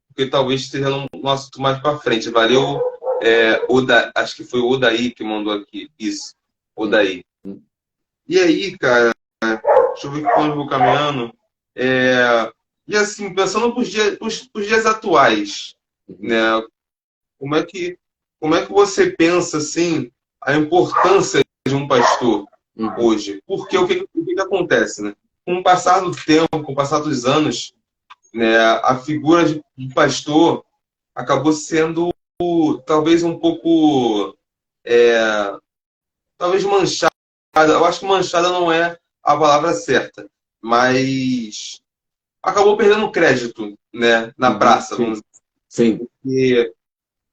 porque talvez esteja no assunto mais para frente. Valeu, acho que foi o Odaí que mandou aqui. Isso, Odaí. E aí, cara, deixa eu ver quando eu vou caminhando. E assim, pensando para os dias atuais, né? Como é que você pensa assim a importância de um pastor hoje? Porque o que acontece, né? Com o passar do tempo, com o passar dos anos, né, a figura de pastor acabou sendo talvez um pouco talvez manchada. Eu acho que manchada não é a palavra certa, mas acabou perdendo crédito, né, na praça, vamos dizer. Sim. Porque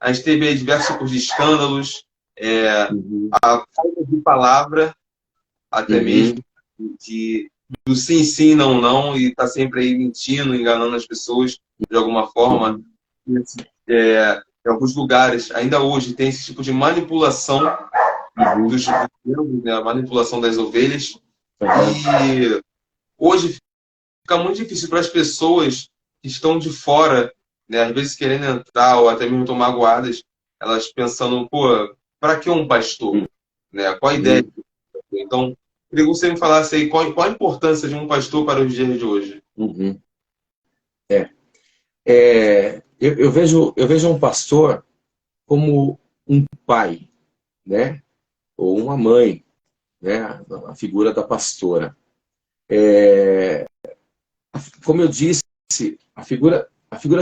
a gente teve diversos tipos de escândalos, a falta de palavra, até mesmo, do sim, sim, não, não, e tá sempre aí mentindo, enganando as pessoas de alguma forma. em alguns lugares, ainda hoje, tem esse tipo de manipulação dos bezerros, né? A manipulação das ovelhas. E hoje fica muito difícil para as pessoas que estão de fora, né? Às vezes querendo entrar ou até mesmo estão magoadas, elas pensando, pô, para que um pastor? Né? Qual a ideia? Então, queria que você me falasse aí qual a importância de um pastor para os dias de hoje. Eu vejo um pastor como um pai, né? Ou uma mãe, né? A figura da pastora. Como eu disse, a figura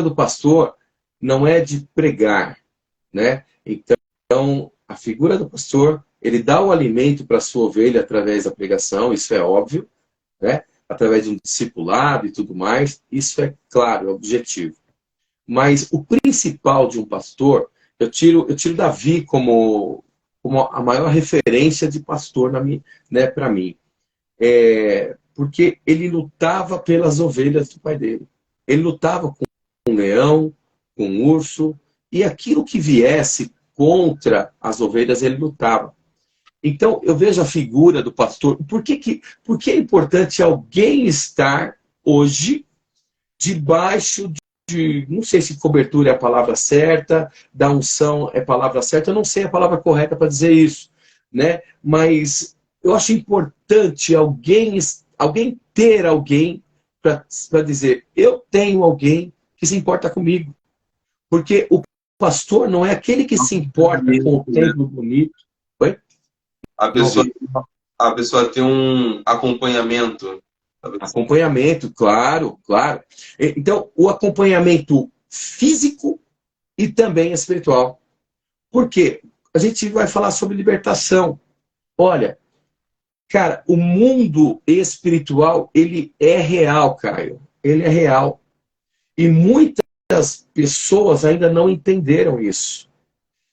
do pastor não é de pregar, né? Então, a figura do pastor, ele dá o alimento para a sua ovelha através da pregação, isso é óbvio, né? Através de um discipulado e tudo mais, isso é claro, é objetivo. Mas o principal de um pastor, eu tiro Davi como a maior referência de pastor né, para mim. Porque ele lutava pelas ovelhas do pai dele. Ele lutava com um leão, com um urso, e aquilo que viesse contra as ovelhas, ele lutava. Então, eu vejo a figura do pastor. Por que é importante alguém estar hoje debaixo não sei se cobertura é a palavra certa, da unção é a palavra certa, eu não sei a palavra correta para dizer isso, né? Mas eu acho importante alguém ter alguém para dizer, eu tenho alguém que se importa comigo. Porque o pastor não é aquele que se importa com o templo bonito. Oi? A pessoa tem um acompanhamento. Acompanhamento, claro, claro. Então, o acompanhamento físico e também espiritual. Por quê? A gente vai falar sobre libertação. Olha, cara, o mundo espiritual, ele é real, Caio. Ele é real. E muitas pessoas ainda não entenderam isso.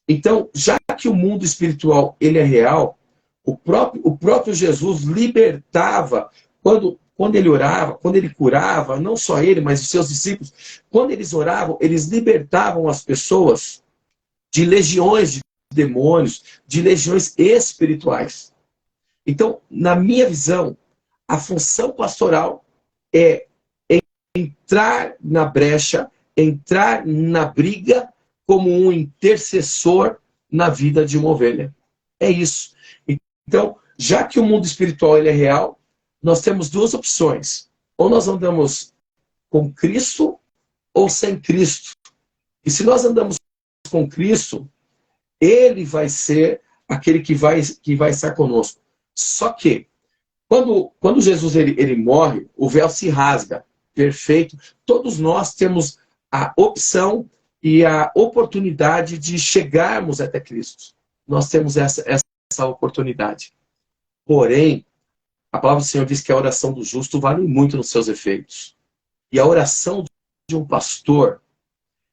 Então, já que o mundo espiritual, ele é real, o próprio Jesus libertava quando ele orava, quando ele curava, não só ele, mas os seus discípulos, quando eles oravam, eles libertavam as pessoas de legiões de demônios, de legiões espirituais. Então, na minha visão, a função pastoral é entrar na brecha, entrar na briga como um intercessor na vida de uma ovelha. É isso. Então, já que o mundo espiritual ele é real, nós temos duas opções. Ou nós andamos com Cristo ou sem Cristo. E se nós andamos com Cristo, ele vai ser aquele que vai estar conosco. Só que, quando Jesus ele morre, o véu se rasga. Perfeito. Todos nós temos a opção e a oportunidade de chegarmos até Cristo. Nós temos essa oportunidade. Porém, a palavra do Senhor diz que a oração do justo vale muito nos seus efeitos. E a oração de um pastor,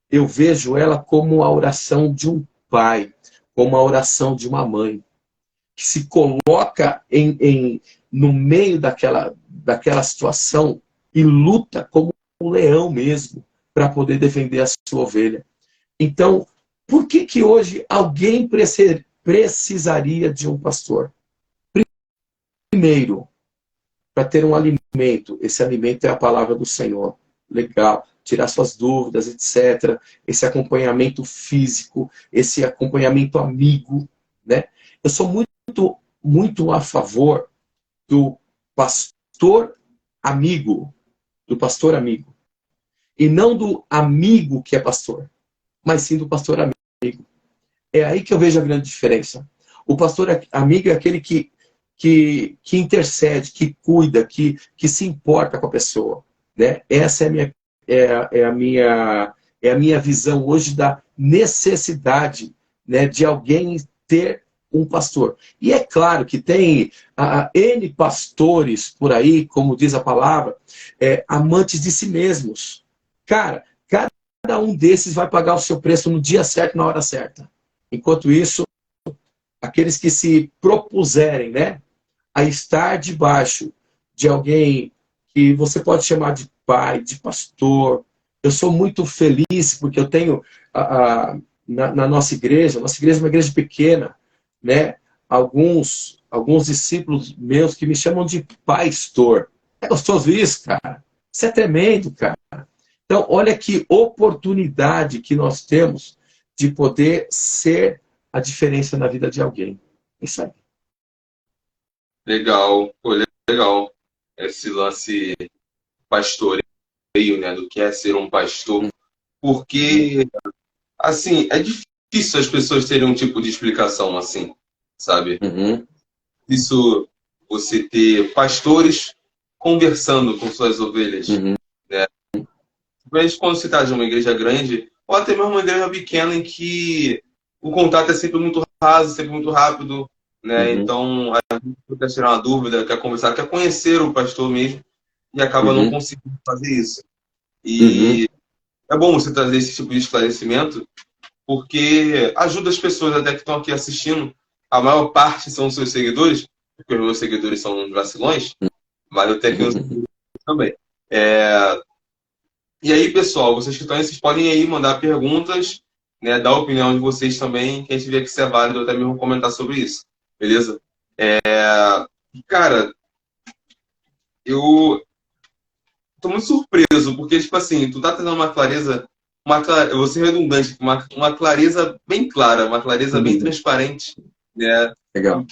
eu vejo ela como a oração de um pai, como a oração de uma mãe, que se coloca no meio daquela situação e luta como um leão mesmo, para poder defender a sua ovelha. Então, por que hoje alguém precisaria de um pastor? Primeiro, para ter um alimento. Esse alimento é a palavra do Senhor. Legal. Tirar suas dúvidas, etc. Esse acompanhamento físico, esse acompanhamento amigo, né? Eu sou muito, muito a favor do pastor amigo. Do pastor amigo. E não do amigo que é pastor, mas sim do pastor amigo. É aí que eu vejo a grande diferença. O pastor amigo é aquele que intercede, que cuida, que se importa com a pessoa, né? Essa é a minha visão hoje da necessidade, né, de alguém ter um pastor. E é claro que tem N pastores por aí, como diz a palavra, amantes de si mesmos. Cara, cada um desses vai pagar o seu preço no dia certo, na hora certa. Enquanto isso, aqueles que se propuserem, né, a estar debaixo de alguém que você pode chamar de pai, de pastor, eu sou muito feliz porque eu tenho na nossa igreja é uma igreja pequena, né? Alguns discípulos meus que me chamam de pastor. É gostoso isso, cara. Isso é tremendo, cara. Então, olha que oportunidade que nós temos de poder ser a diferença na vida de alguém. Isso aí. Legal, pô, legal. Esse lance pastoreio, né? Do que é ser um pastor. Porque, assim, é difícil as pessoas terem um tipo de explicação assim, sabe? Uhum. Isso, você ter pastores conversando com suas ovelhas, Uhum. né? Principalmente quando se trata de uma igreja grande, ou até mesmo uma igreja pequena em que o contato é sempre muito raso, sempre muito rápido, né? Uhum. Então, a gente quer tirar uma dúvida, quer conversar, quer conhecer o pastor mesmo, e acaba não Uhum. conseguindo fazer isso. Uhum. E é bom você trazer esse tipo de esclarecimento, porque ajuda as pessoas até que estão aqui assistindo. A maior parte são os seus seguidores, porque os meus seguidores são uns vacilões, mas eu tenho aqui uns Uhum. seguidores também. E aí, pessoal, vocês que estão aí, vocês podem aí mandar perguntas, né, dar a opinião de vocês também, que a gente vê que isso é válido, até mesmo comentar sobre isso, beleza? Cara, eu tô muito surpreso, porque, tipo assim, tu tá tendo uma clareza, eu vou ser redundante, uma clareza bem clara, uma clareza bem Uhum. transparente, né, Legal.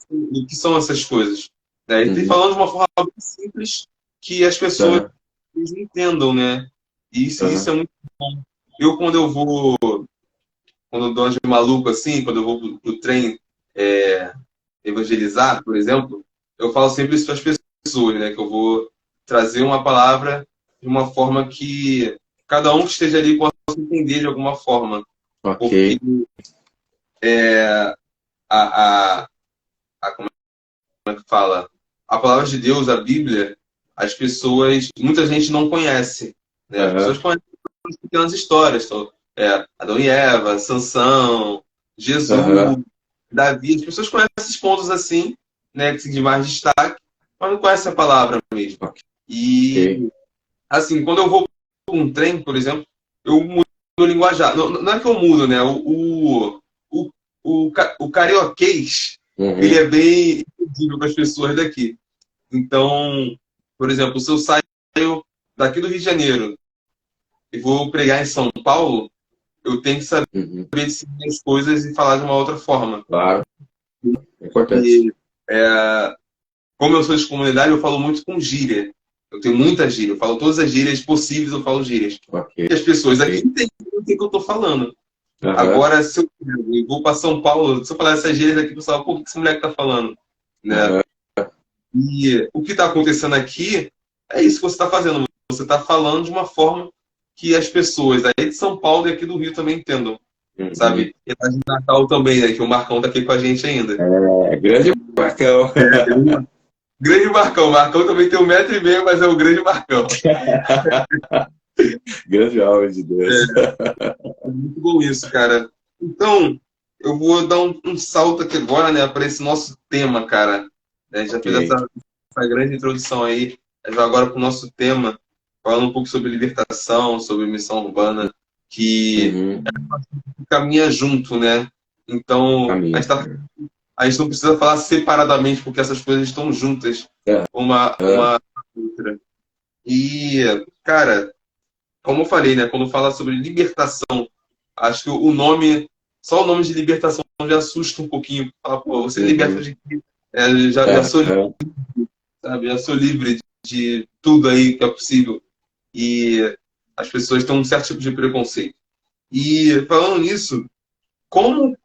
do que são essas coisas. Né? E tem Uhum. falando de uma forma bem simples que as pessoas Uhum. entendam, né? E isso Uhum. é muito bom. Eu, quando eu dou uma de maluco assim, quando eu vou pro trem evangelizar, por exemplo, eu falo sempre isso para as pessoas, né? Que eu vou trazer uma palavra de uma forma que cada um que esteja ali possa entender de alguma forma. Ok. Porque a, a, como é que fala? A palavra de Deus, a Bíblia, as pessoas, muita gente não conhece, né? As Uhum. pessoas conhecem as pequenas histórias, então, Adão e Eva, Sansão, Jesus, Uhum. Davi, as pessoas conhecem esses pontos assim, né, que de mais destaque, mas não conhecem a palavra mesmo. Ok. E, assim, quando eu vou para um trem, por exemplo, eu mudo o linguajar. Não, não é que eu mudo, né? O carioquês, ele Uhum. é bem entendível para as pessoas daqui. Então, por exemplo, se eu saio daqui do Rio de Janeiro e vou pregar em São Paulo, eu tenho que saber Uhum. decidir as coisas e falar de uma outra forma. Claro. É importante. E, como eu sou de comunidade, eu falo muito com gíria. Eu tenho muita gíria. Eu falo todas as gírias possíveis, eu falo gírias. Ok. E as pessoas aqui entendem o que eu estou falando. Uhum. Agora, se eu vou para São Paulo, se eu falar essas gírias aqui, o pessoal, pô, o que esse moleque está falando? Né? Uhum. E o que está acontecendo aqui é isso que você está fazendo. Você está falando de uma forma que as pessoas aí de São Paulo e aqui do Rio também entendam, Uhum. sabe? E lá de Natal também, né? Que o Marcão está aqui com a gente ainda. É grande Marcão. Grande Marcão. Marcão também tem 1,5 m, mas é o grande Marcão. Grande homem de Deus. É muito bom isso, cara. Então, eu vou dar um salto aqui agora, né, para esse nosso tema, cara. A gente já Ok. fez essa grande introdução aí. A gente vai agora para o nosso tema, falando um pouco sobre libertação, sobre missão urbana, que Uhum. caminha junto, né? Então, Caminho. a gente não precisa falar separadamente, porque essas coisas estão juntas, Uhum. uma outra. E, cara, como eu falei, né, quando fala sobre libertação, acho que só o nome de libertação já assusta um pouquinho. Fala, pô, você liberta Uhum. de quê? Já sou livre, Uhum. sabe? Já sou livre de tudo aí que é possível. E as pessoas têm um certo tipo de preconceito. E falando nisso, como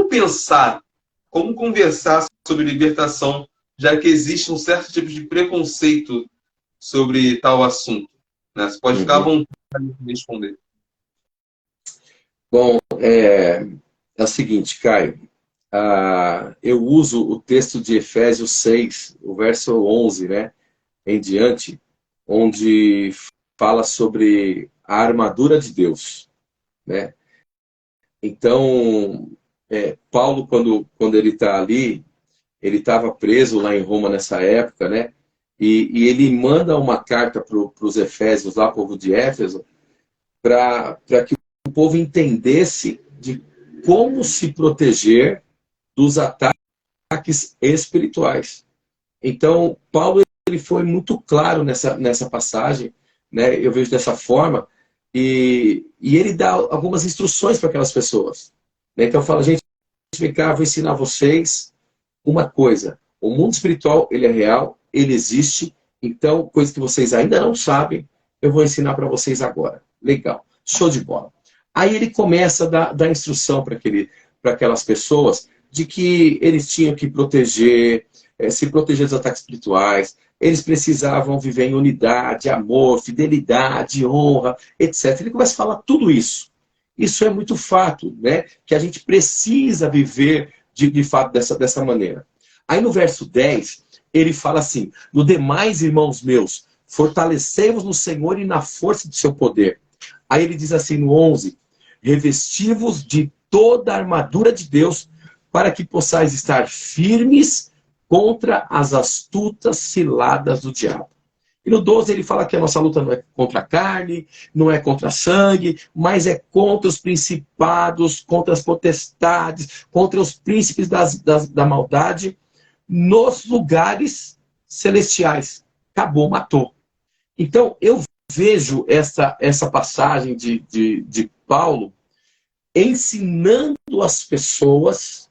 pensar, como conversar sobre libertação, já que existe um certo tipo de preconceito sobre tal assunto? Né? Você pode ficar à Uhum. vontade de responder. Bom, é o seguinte, Caio. Eu uso o texto de Efésios 6, o verso 11, né, em diante, onde fala sobre a armadura de Deus, né? Então, Paulo, quando ele está ali, ele estava preso lá em Roma nessa época, né? E ele manda uma carta para os Efésios, lá, povo de Éfeso, para que o povo entendesse de como se proteger dos ataques espirituais. Então, Paulo ele foi muito claro nessa passagem, né? Eu vejo dessa forma, e ele dá algumas instruções para aquelas pessoas. Né? Então, fala, gente, vem cá, vou ensinar vocês uma coisa. O mundo espiritual, ele é real, ele existe, então, coisas que vocês ainda não sabem, eu vou ensinar para vocês agora. Legal, show de bola. Aí ele começa a dar instrução para aquelas pessoas de que eles tinham que proteger, se proteger dos ataques espirituais, eles precisavam viver em unidade, amor, fidelidade, honra, etc. Ele começa a falar tudo isso. Isso é muito fato, né? Que a gente precisa viver de fato dessa maneira. Aí no verso 10, ele fala assim: no demais, irmãos meus, fortalecei-vos no Senhor e na força do seu poder. Aí ele diz assim no 11, revesti-vos de toda a armadura de Deus, para que possais estar firmes contra as astutas ciladas do diabo. E no 12 ele fala que a nossa luta não é contra a carne, não é contra sangue, mas é contra os principados, contra as potestades, contra os príncipes da maldade, nos lugares celestiais. Acabou, matou. Então, eu vejo essa passagem de Paulo ensinando as pessoas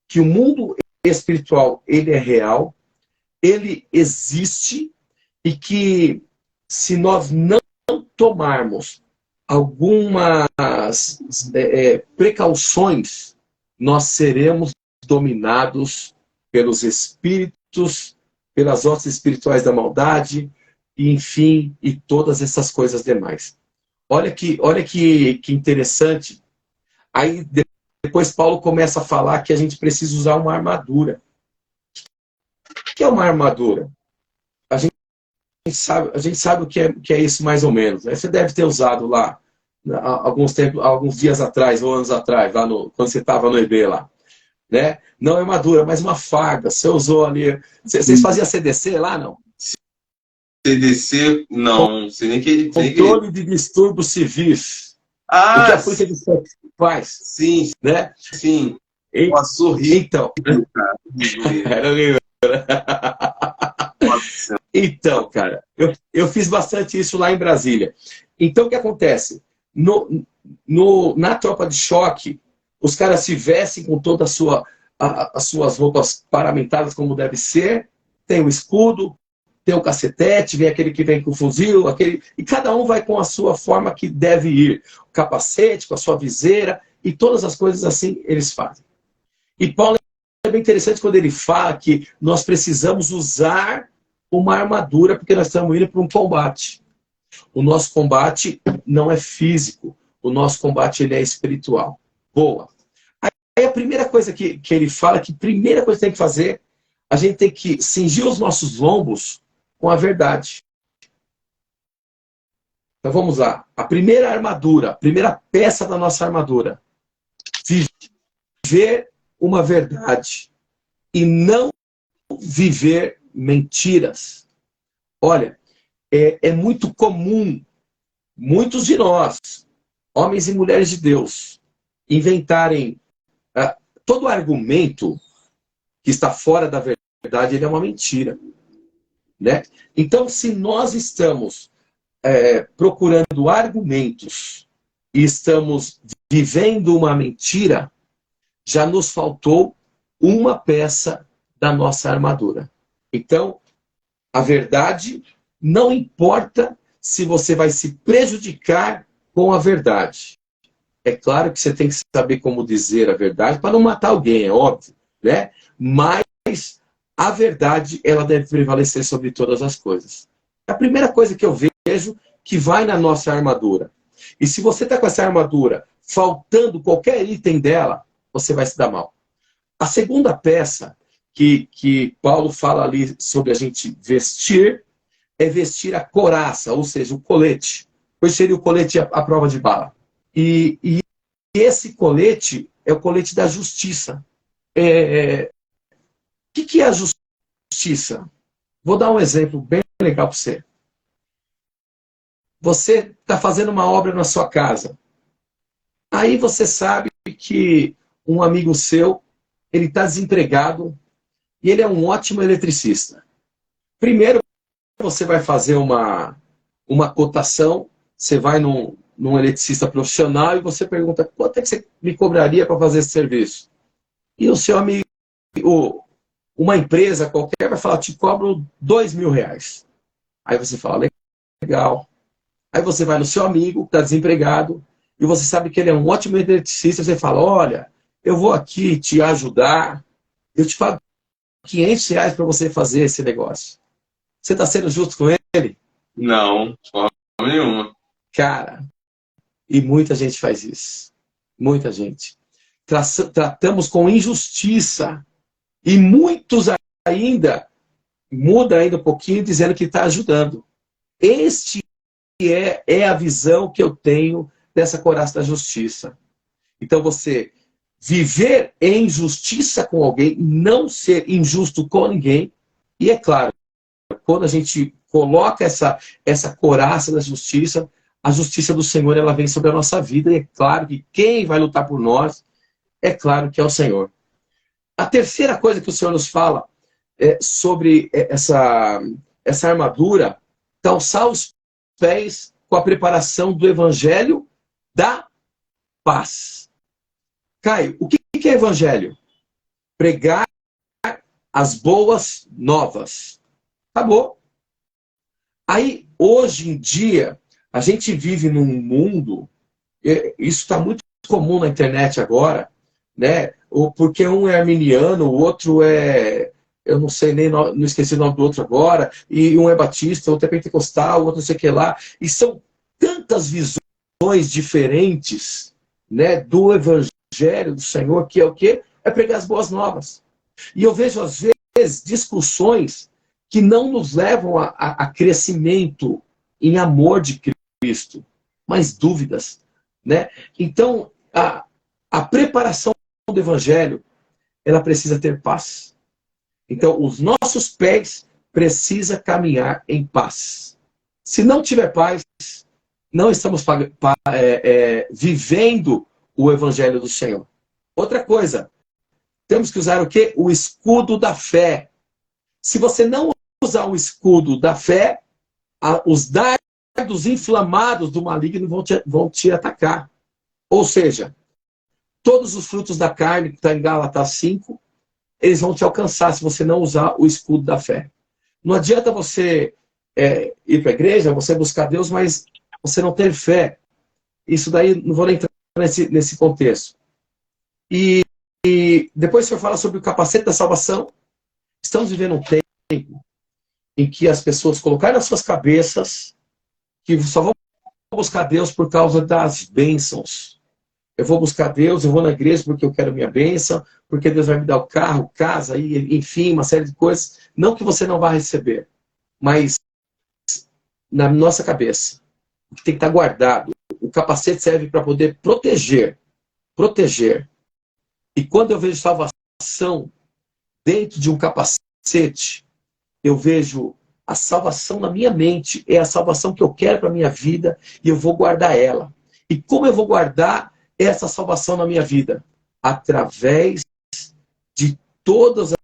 que o mundo espiritual ele é real, ele existe, e que se nós não tomarmos algumas precauções, nós seremos dominados pelos espíritos, pelas hostes espirituais da maldade, e, enfim, e todas essas coisas demais. Olha que interessante. Aí depois Paulo começa a falar que a gente precisa usar uma armadura. O que é uma armadura? A gente sabe o que é isso mais ou menos. Você deve ter usado lá alguns dias atrás, ou anos atrás, quando você estava no EB lá. Né? Não é armadura, mas uma farda. Você usou ali. Vocês faziam CDC lá, não? CDC, não. Sei nem que. Controle de distúrbios civis. Ah, o que a polícia de sexo faz. Sim, né? Sim. Nossa, horrível. Então. Era horrível. Então, cara, eu fiz bastante isso lá em Brasília. Então, o que acontece? Na tropa de choque, os caras se vestem com toda as suas roupas paramentadas como deve ser, tem o escudo, tem o cacetete, vem aquele que vem com o fuzil, e cada um vai com a sua forma que deve ir. O capacete, com a sua viseira, e todas as coisas assim eles fazem. E Paulo é bem interessante quando ele fala que nós precisamos usar uma armadura porque nós estamos indo para um combate. O nosso combate não é físico, o nosso combate ele é espiritual. Boa. Aí a primeira coisa que ele fala, que a primeira coisa que tem que fazer, a gente tem que cingir os nossos lombos com a verdade. Então vamos lá. A primeira armadura, a primeira peça da nossa armadura. Viver uma verdade e não viver mentiras. Olha, é muito comum muitos de nós, homens e mulheres de Deus, inventarem todo argumento que está fora da verdade, ele é uma mentira. Né? Então, se nós estamos procurando argumentos e estamos vivendo uma mentira, já nos faltou uma peça da nossa armadura. Então, a verdade, não importa se você vai se prejudicar com a verdade. É claro que você tem que saber como dizer a verdade para não matar alguém, é óbvio, né? Mas a verdade, ela deve prevalecer sobre todas as coisas. A primeira coisa que eu vejo que vai na nossa armadura. E se você está com essa armadura faltando qualquer item dela, você vai se dar mal. A segunda peça que Paulo fala ali sobre a gente vestir é vestir a couraça, ou seja, o colete. Pois seria o colete à prova de bala. E esse colete é o colete da justiça. O que é a justiça? Vou dar um exemplo bem legal para você. Você está fazendo uma obra na sua casa. Aí você sabe que um amigo seu, ele está desempregado e ele é um ótimo eletricista. Primeiro, você vai fazer uma cotação, você vai num eletricista profissional e você pergunta quanto é que você me cobraria para fazer esse serviço? E o seu amigo, uma empresa qualquer vai falar, te cobro R$ 2.000. Aí você fala, legal. Aí você vai no seu amigo, que está desempregado, e você sabe que ele é um ótimo eletricista, você fala, olha, eu vou aqui te ajudar, eu te pago R$ 500 para você fazer esse negócio. Você está sendo justo com ele? Não, de forma nenhuma. Cara, e muita gente faz isso. Muita gente. Tratamos com injustiça. E muitos ainda, muda ainda um pouquinho, dizendo que está ajudando. Este é a visão que eu tenho dessa coraça da justiça. Então você viver em justiça com alguém, não ser injusto com ninguém, e é claro, quando a gente coloca essa coraça da justiça, a justiça do Senhor ela vem sobre a nossa vida, e é claro que quem vai lutar por nós, é claro que é o Senhor. A terceira coisa que o Senhor nos fala sobre essa armadura, calçar os pés com a preparação do evangelho da paz. Caio, o que é evangelho? Pregar as boas novas. Acabou. Aí, hoje em dia, a gente vive num mundo, isso está muito comum na internet agora, né? Porque um é arminiano, o outro é, eu não sei nem, não esqueci o nome do outro agora, e um é batista, outro é pentecostal, outro não sei o que lá, e são tantas visões diferentes, né, do evangelho do Senhor, que é o quê? É pregar as boas novas. E eu vejo, às vezes, discussões que não nos levam a crescimento em amor de Cristo, mas dúvidas, né? Então, a preparação do evangelho, ela precisa ter paz. Então, os nossos pés precisam caminhar em paz. Se não tiver paz, não estamos vivendo o evangelho do Senhor. Outra coisa, temos que usar o quê? O escudo da fé. Se você não usar o escudo da fé, os dardos inflamados do maligno vão te atacar. Ou seja, todos os frutos da carne, que está em Gálatas 5, eles vão te alcançar se você não usar o escudo da fé. Não adianta você ir para a igreja, você buscar Deus, mas você não ter fé. Isso daí, não vou nem entrar nesse contexto. E depois o senhor fala sobre o capacete da salvação. Estamos vivendo um tempo em que as pessoas colocaram nas suas cabeças que só vão buscar Deus por causa das bênçãos. Eu vou buscar Deus, eu vou na igreja porque eu quero minha bênção, porque Deus vai me dar o carro, casa, enfim, uma série de coisas. Não que você não vá receber, mas na nossa cabeça, o que tem que estar guardado. O capacete serve para poder proteger. E quando eu vejo salvação dentro de um capacete, eu vejo a salvação na minha mente, é a salvação que eu quero para a minha vida, e eu vou guardar ela. E como eu vou guardar essa salvação na minha vida? Através de todas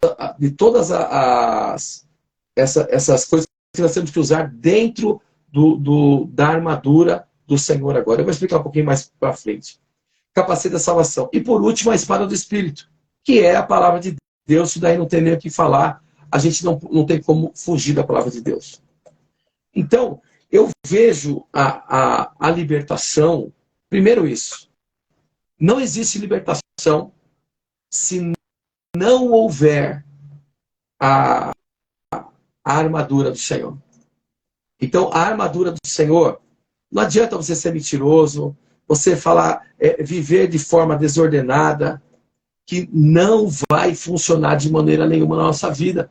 essas coisas que nós temos que usar dentro da armadura do Senhor agora. Eu vou explicar um pouquinho mais para frente. Capacete da salvação. E por último, a espada do Espírito, que é a palavra de Deus. Isso daí não tem nem o que falar. A gente não tem como fugir da palavra de Deus. Então, eu vejo a libertação. Primeiro isso. Não existe libertação se não houver a armadura do Senhor. Então, a armadura do Senhor, não adianta você ser mentiroso, você falar, viver de forma desordenada, que não vai funcionar de maneira nenhuma na nossa vida.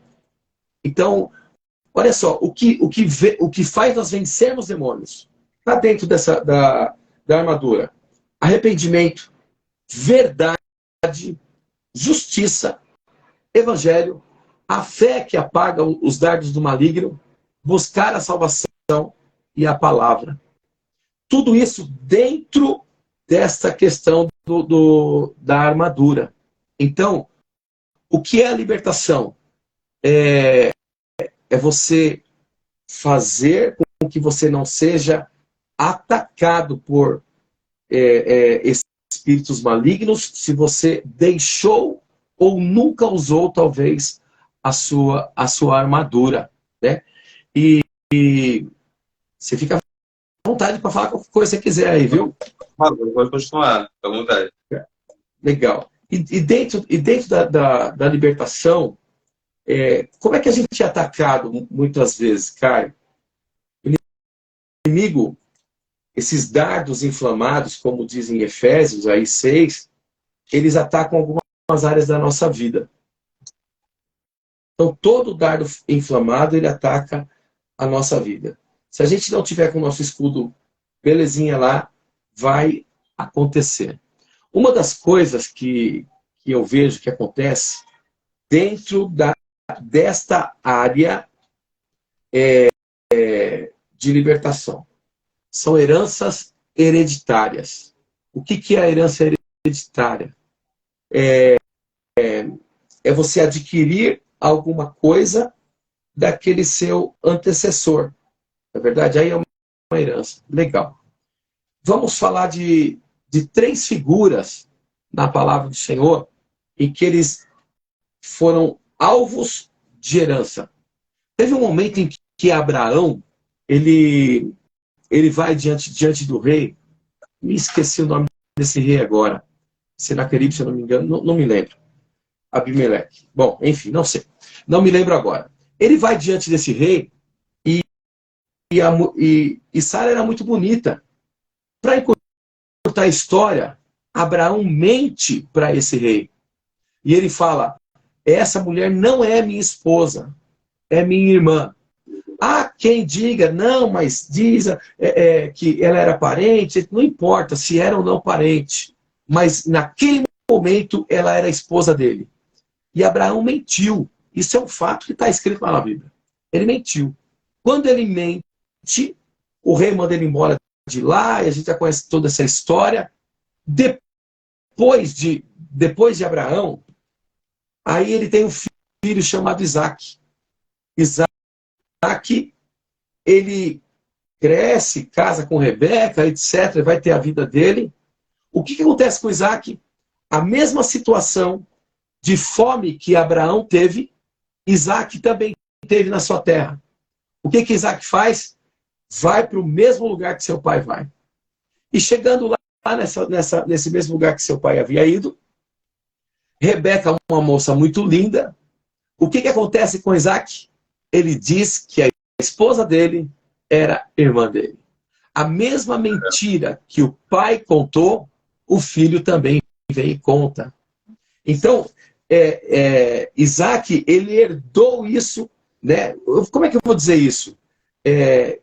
Então, olha só, o que faz nós vencermos demônios está dentro da armadura. Arrependimento, verdade, justiça, evangelho, a fé que apaga os dardos do maligno, buscar a salvação e a palavra. tudo isso dentro dessa questão da armadura. Então, o que é a libertação? É você fazer com que você não seja atacado por espíritos malignos se você deixou ou nunca usou, talvez, a sua armadura, né? E você fica à vontade para falar qualquer coisa que você quiser aí, viu? Pode continuar, fica à vontade. Legal. E dentro da libertação, como é que a gente é atacado muitas vezes, Caio? O inimigo, esses dardos inflamados, como dizem em Efésios aí 6, eles atacam algumas áreas da nossa vida. Então, todo dardo inflamado, ele ataca a nossa vida. Se a gente não tiver com o nosso escudo belezinha lá, vai acontecer. Uma das coisas que eu vejo que acontece dentro desta área de libertação são heranças hereditárias. O que é a herança hereditária? É você adquirir alguma coisa daquele seu antecessor. Na verdade, aí é uma herança. Legal. Vamos falar de 3 figuras na palavra do Senhor em que eles foram alvos de herança. Teve um momento em que Abraão, ele vai diante do rei. Me esqueci o nome desse rei agora. Senaqueribe, se eu não me engano, não me lembro. Abimeleque. Bom, enfim, não sei. Não me lembro agora. Ele vai diante desse rei e Sara era muito bonita. Para encurtar a história, Abraão mente para esse rei. E ele fala, essa mulher não é minha esposa, é minha irmã. Há quem diga, não, mas diz que ela era parente, não importa se era ou não parente. Mas naquele momento ela era a esposa dele. E Abraão mentiu. Isso é um fato que está escrito lá na Bíblia. Ele mentiu. Quando ele mente, o rei manda ele embora de lá, e a gente já conhece toda essa história. Depois de Abraão, aí ele tem um filho chamado Isaac. Isaac, ele cresce, casa com Rebeca, etc., vai ter a vida dele. O que acontece com Isaac? A mesma situação de fome que Abraão teve, Isaac também teve na sua terra. O que Isaac faz? Vai para o mesmo lugar que seu pai vai. E chegando lá nesse mesmo lugar que seu pai havia ido, Rebeca, uma moça muito linda, o que acontece com Isaac? Ele diz que a esposa dele era irmã dele. A mesma mentira que o pai contou, o filho também vem e conta. Então, Isaac, ele herdou isso, né? Como é que eu vou dizer isso?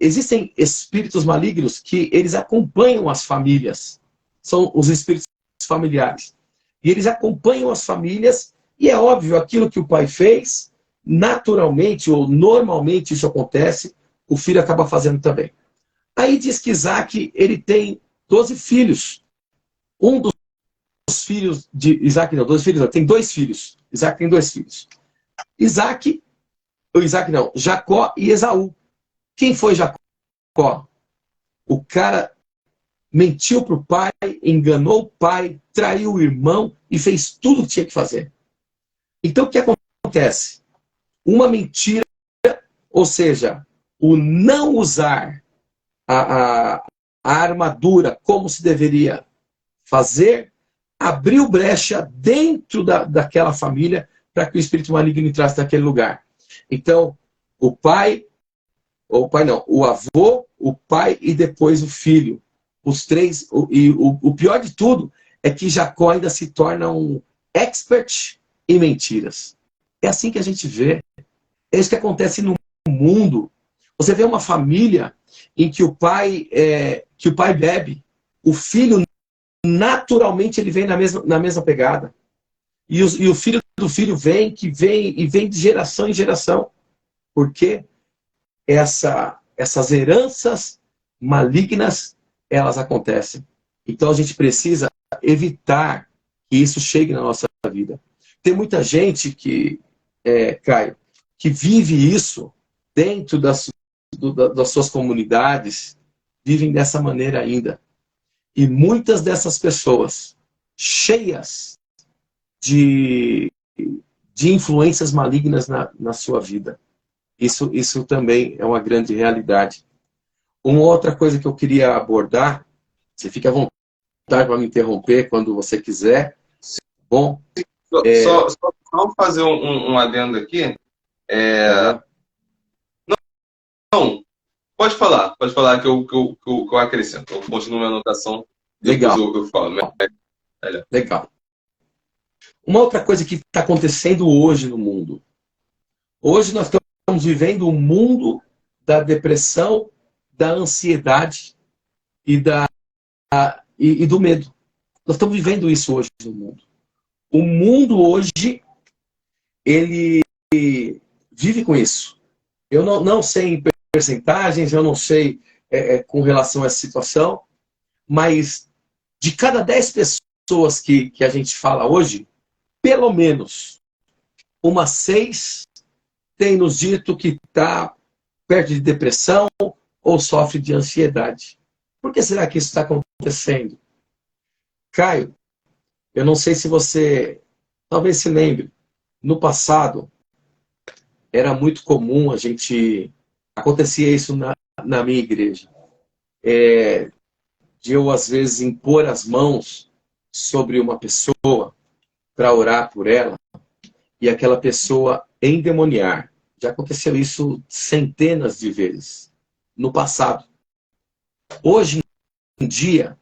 Existem espíritos malignos que eles acompanham as famílias. São os espíritos familiares. E eles acompanham as famílias, e é óbvio, aquilo que o pai fez, naturalmente ou normalmente isso acontece, o filho acaba fazendo também. Aí diz que Isaac, ele tem 12 filhos. Um dos filhos de Isaac, não, 12 filhos, não, tem 2 filhos. Isaac tem 2 filhos. Jacó e Esaú. Quem foi Jacó? O cara mentiu para o pai, enganou o pai, traiu o irmão e fez tudo o que tinha que fazer. Então, o que acontece? Uma mentira, ou seja, o não usar a armadura como se deveria fazer, abriu brecha dentro daquela família para que o espírito maligno entrasse naquele lugar. Então, o avô, o pai e depois o filho. Os 3, o pior de tudo é que Jacó ainda se torna um expert em mentiras. É assim que a gente vê. É isso que acontece no mundo. Você vê uma família em que o pai bebe, o filho naturalmente ele vem na mesma pegada. E o filho do filho vem de geração em geração. Porque essas heranças malignas, elas acontecem. Então a gente precisa evitar que isso chegue na nossa vida. Tem muita gente Caio, que vive isso dentro das suas comunidades, vivem dessa maneira ainda. E muitas dessas pessoas, cheias de influências malignas na sua vida. Isso também é uma grande realidade. Uma outra coisa que eu queria abordar, você fica à vontade para me interromper quando você quiser. Bom, só fazer um adendo aqui. Não, pode falar que eu acrescento. Eu continuo a anotação, depois eu falo. Legal. Uma outra coisa que está acontecendo hoje no mundo. Hoje nós estamos vivendo um mundo da depressão, da ansiedade e do medo. Nós estamos vivendo isso hoje no mundo. O mundo hoje, ele vive com isso. Eu não sei em percentagens, eu não sei com relação a essa situação, mas de cada 10 pessoas que a gente fala hoje, pelo menos umas 6 tem nos dito que está perto de depressão ou sofre de ansiedade. Por que será que isso está acontecendo? Caio, eu não sei se você talvez se lembre, no passado era muito comum acontecia isso na minha igreja, de eu às vezes impor as mãos sobre uma pessoa para orar por ela e aquela pessoa endemoniar. Já aconteceu isso centenas de vezes no passado. Hoje em dia,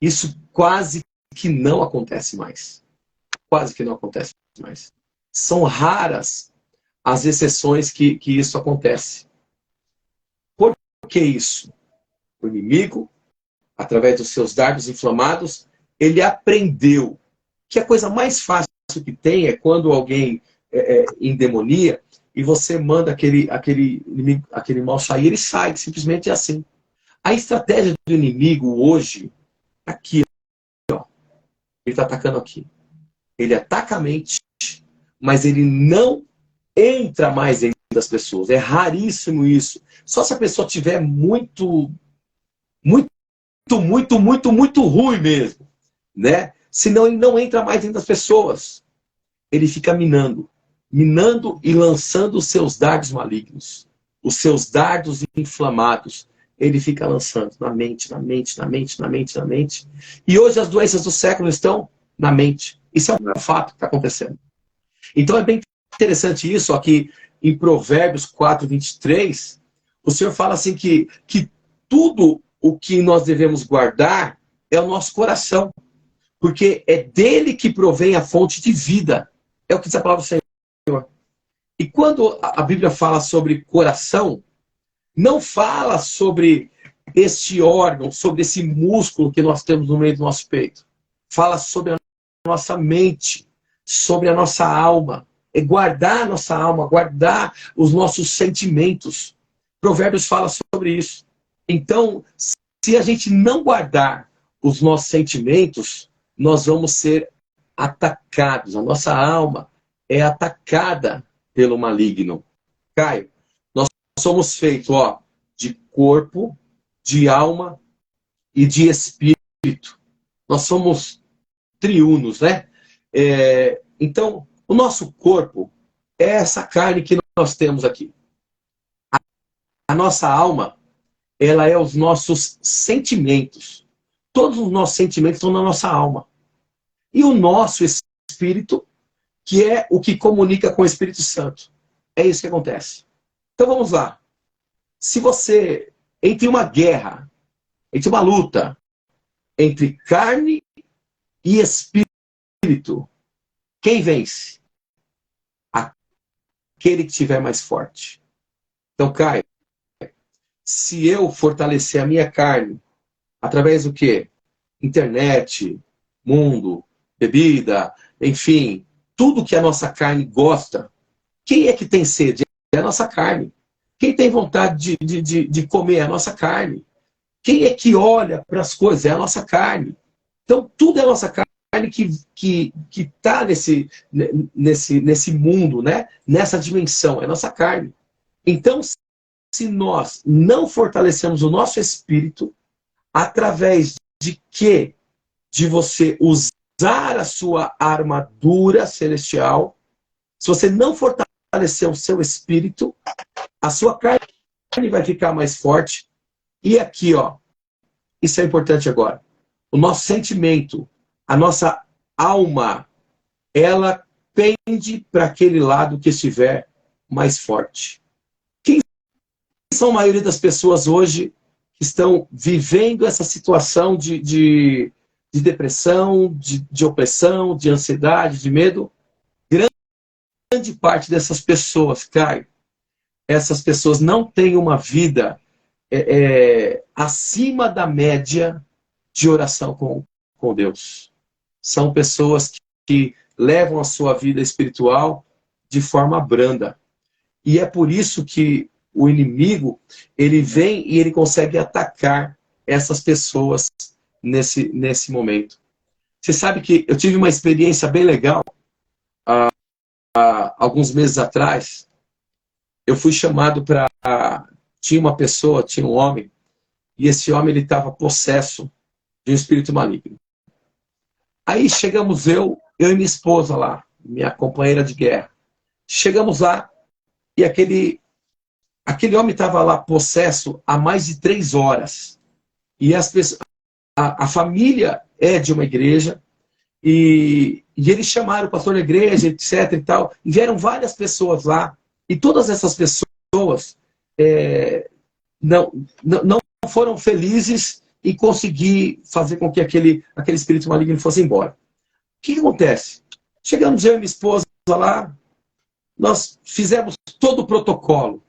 isso quase que não acontece mais. Quase que não acontece mais. São raras as exceções que isso acontece. Por que isso? O inimigo, através dos seus dardos inflamados, ele aprendeu que a coisa mais fácil que tem é quando alguém endemonia e você manda aquele mal sair, ele sai, simplesmente é assim. A estratégia do inimigo hoje, aqui, ó, ele está atacando aqui. Ele ataca a mente, mas ele não entra mais dentro das pessoas. É raríssimo isso. Só se a pessoa tiver muito ruim mesmo, né? Senão ele não entra mais dentro das pessoas. Ele fica minando e lançando os seus dardos malignos, os seus dardos inflamados. Ele fica lançando na mente. E hoje as doenças do século estão na mente. Isso é um fato que está acontecendo. Então é bem interessante isso, aqui em Provérbios 4:23, o Senhor fala assim que tudo o que nós devemos guardar é o nosso coração, porque é dele que provém a fonte de vida. É o que diz a palavra do Senhor. E quando a Bíblia fala sobre coração, não fala sobre este órgão, sobre esse músculo que nós temos no meio do nosso peito. Fala sobre a nossa mente, sobre a nossa alma. É guardar a nossa alma, guardar os nossos sentimentos. Provérbios fala sobre isso. Então, se a gente não guardar os nossos sentimentos, nós vamos ser atacados. A nossa alma é atacada pelo maligno. Caio, nós somos feitos de corpo, de alma e de espírito. Nós somos triunos, né? Então, o nosso corpo é essa carne que nós temos aqui. A nossa alma, ela é os nossos sentimentos. Todos os nossos sentimentos estão na nossa alma. E o nosso espírito, que é o que comunica com o Espírito Santo. É isso que acontece. Então vamos lá. Se você, entre uma guerra, entre uma luta, entre carne e espírito, quem vence? Aquele que estiver mais forte. Então, Caio, se eu fortalecer a minha carne, através do quê? Internet, mundo, bebida, enfim, tudo que a nossa carne gosta, quem é que tem sede? É a nossa carne. Quem tem vontade de comer? É a nossa carne. Quem é que olha para as coisas? É a nossa carne. Então, tudo é a nossa carne que está nesse mundo, né? Nessa dimensão, é a nossa carne. Então, se nós não fortalecemos o nosso espírito, através de quê? De você usar a sua armadura celestial. Se você não fortalecer o seu espírito, a sua carne vai ficar mais forte. E aqui, ó, isso é importante agora. O nosso sentimento, a nossa alma, ela pende para aquele lado que estiver mais forte. Quem são a maioria das pessoas hoje que estão vivendo essa situação de depressão, de opressão, de ansiedade, de medo? Grande parte dessas pessoas, Caio, essas pessoas não têm uma vida acima da média de oração com Deus. São pessoas que levam a sua vida espiritual de forma branda. E é por isso que o inimigo, ele vem e ele consegue atacar essas pessoas nesse momento. Você sabe que eu tive uma experiência bem legal. Alguns meses atrás, eu fui chamado para... Tinha uma pessoa, tinha um homem, e esse homem ele estava possesso de um espírito maligno. Aí chegamos eu e minha esposa lá, minha companheira de guerra. Chegamos lá e aquele homem estava lá possesso há mais de 3 horas. E a família é de uma igreja, e eles chamaram o pastor da igreja, etc. e tal. E vieram várias pessoas lá, e todas essas pessoas não foram felizes em conseguir fazer com que aquele espírito maligno fosse embora. O que acontece? Chegamos eu e minha esposa lá, nós fizemos todo o protocolo,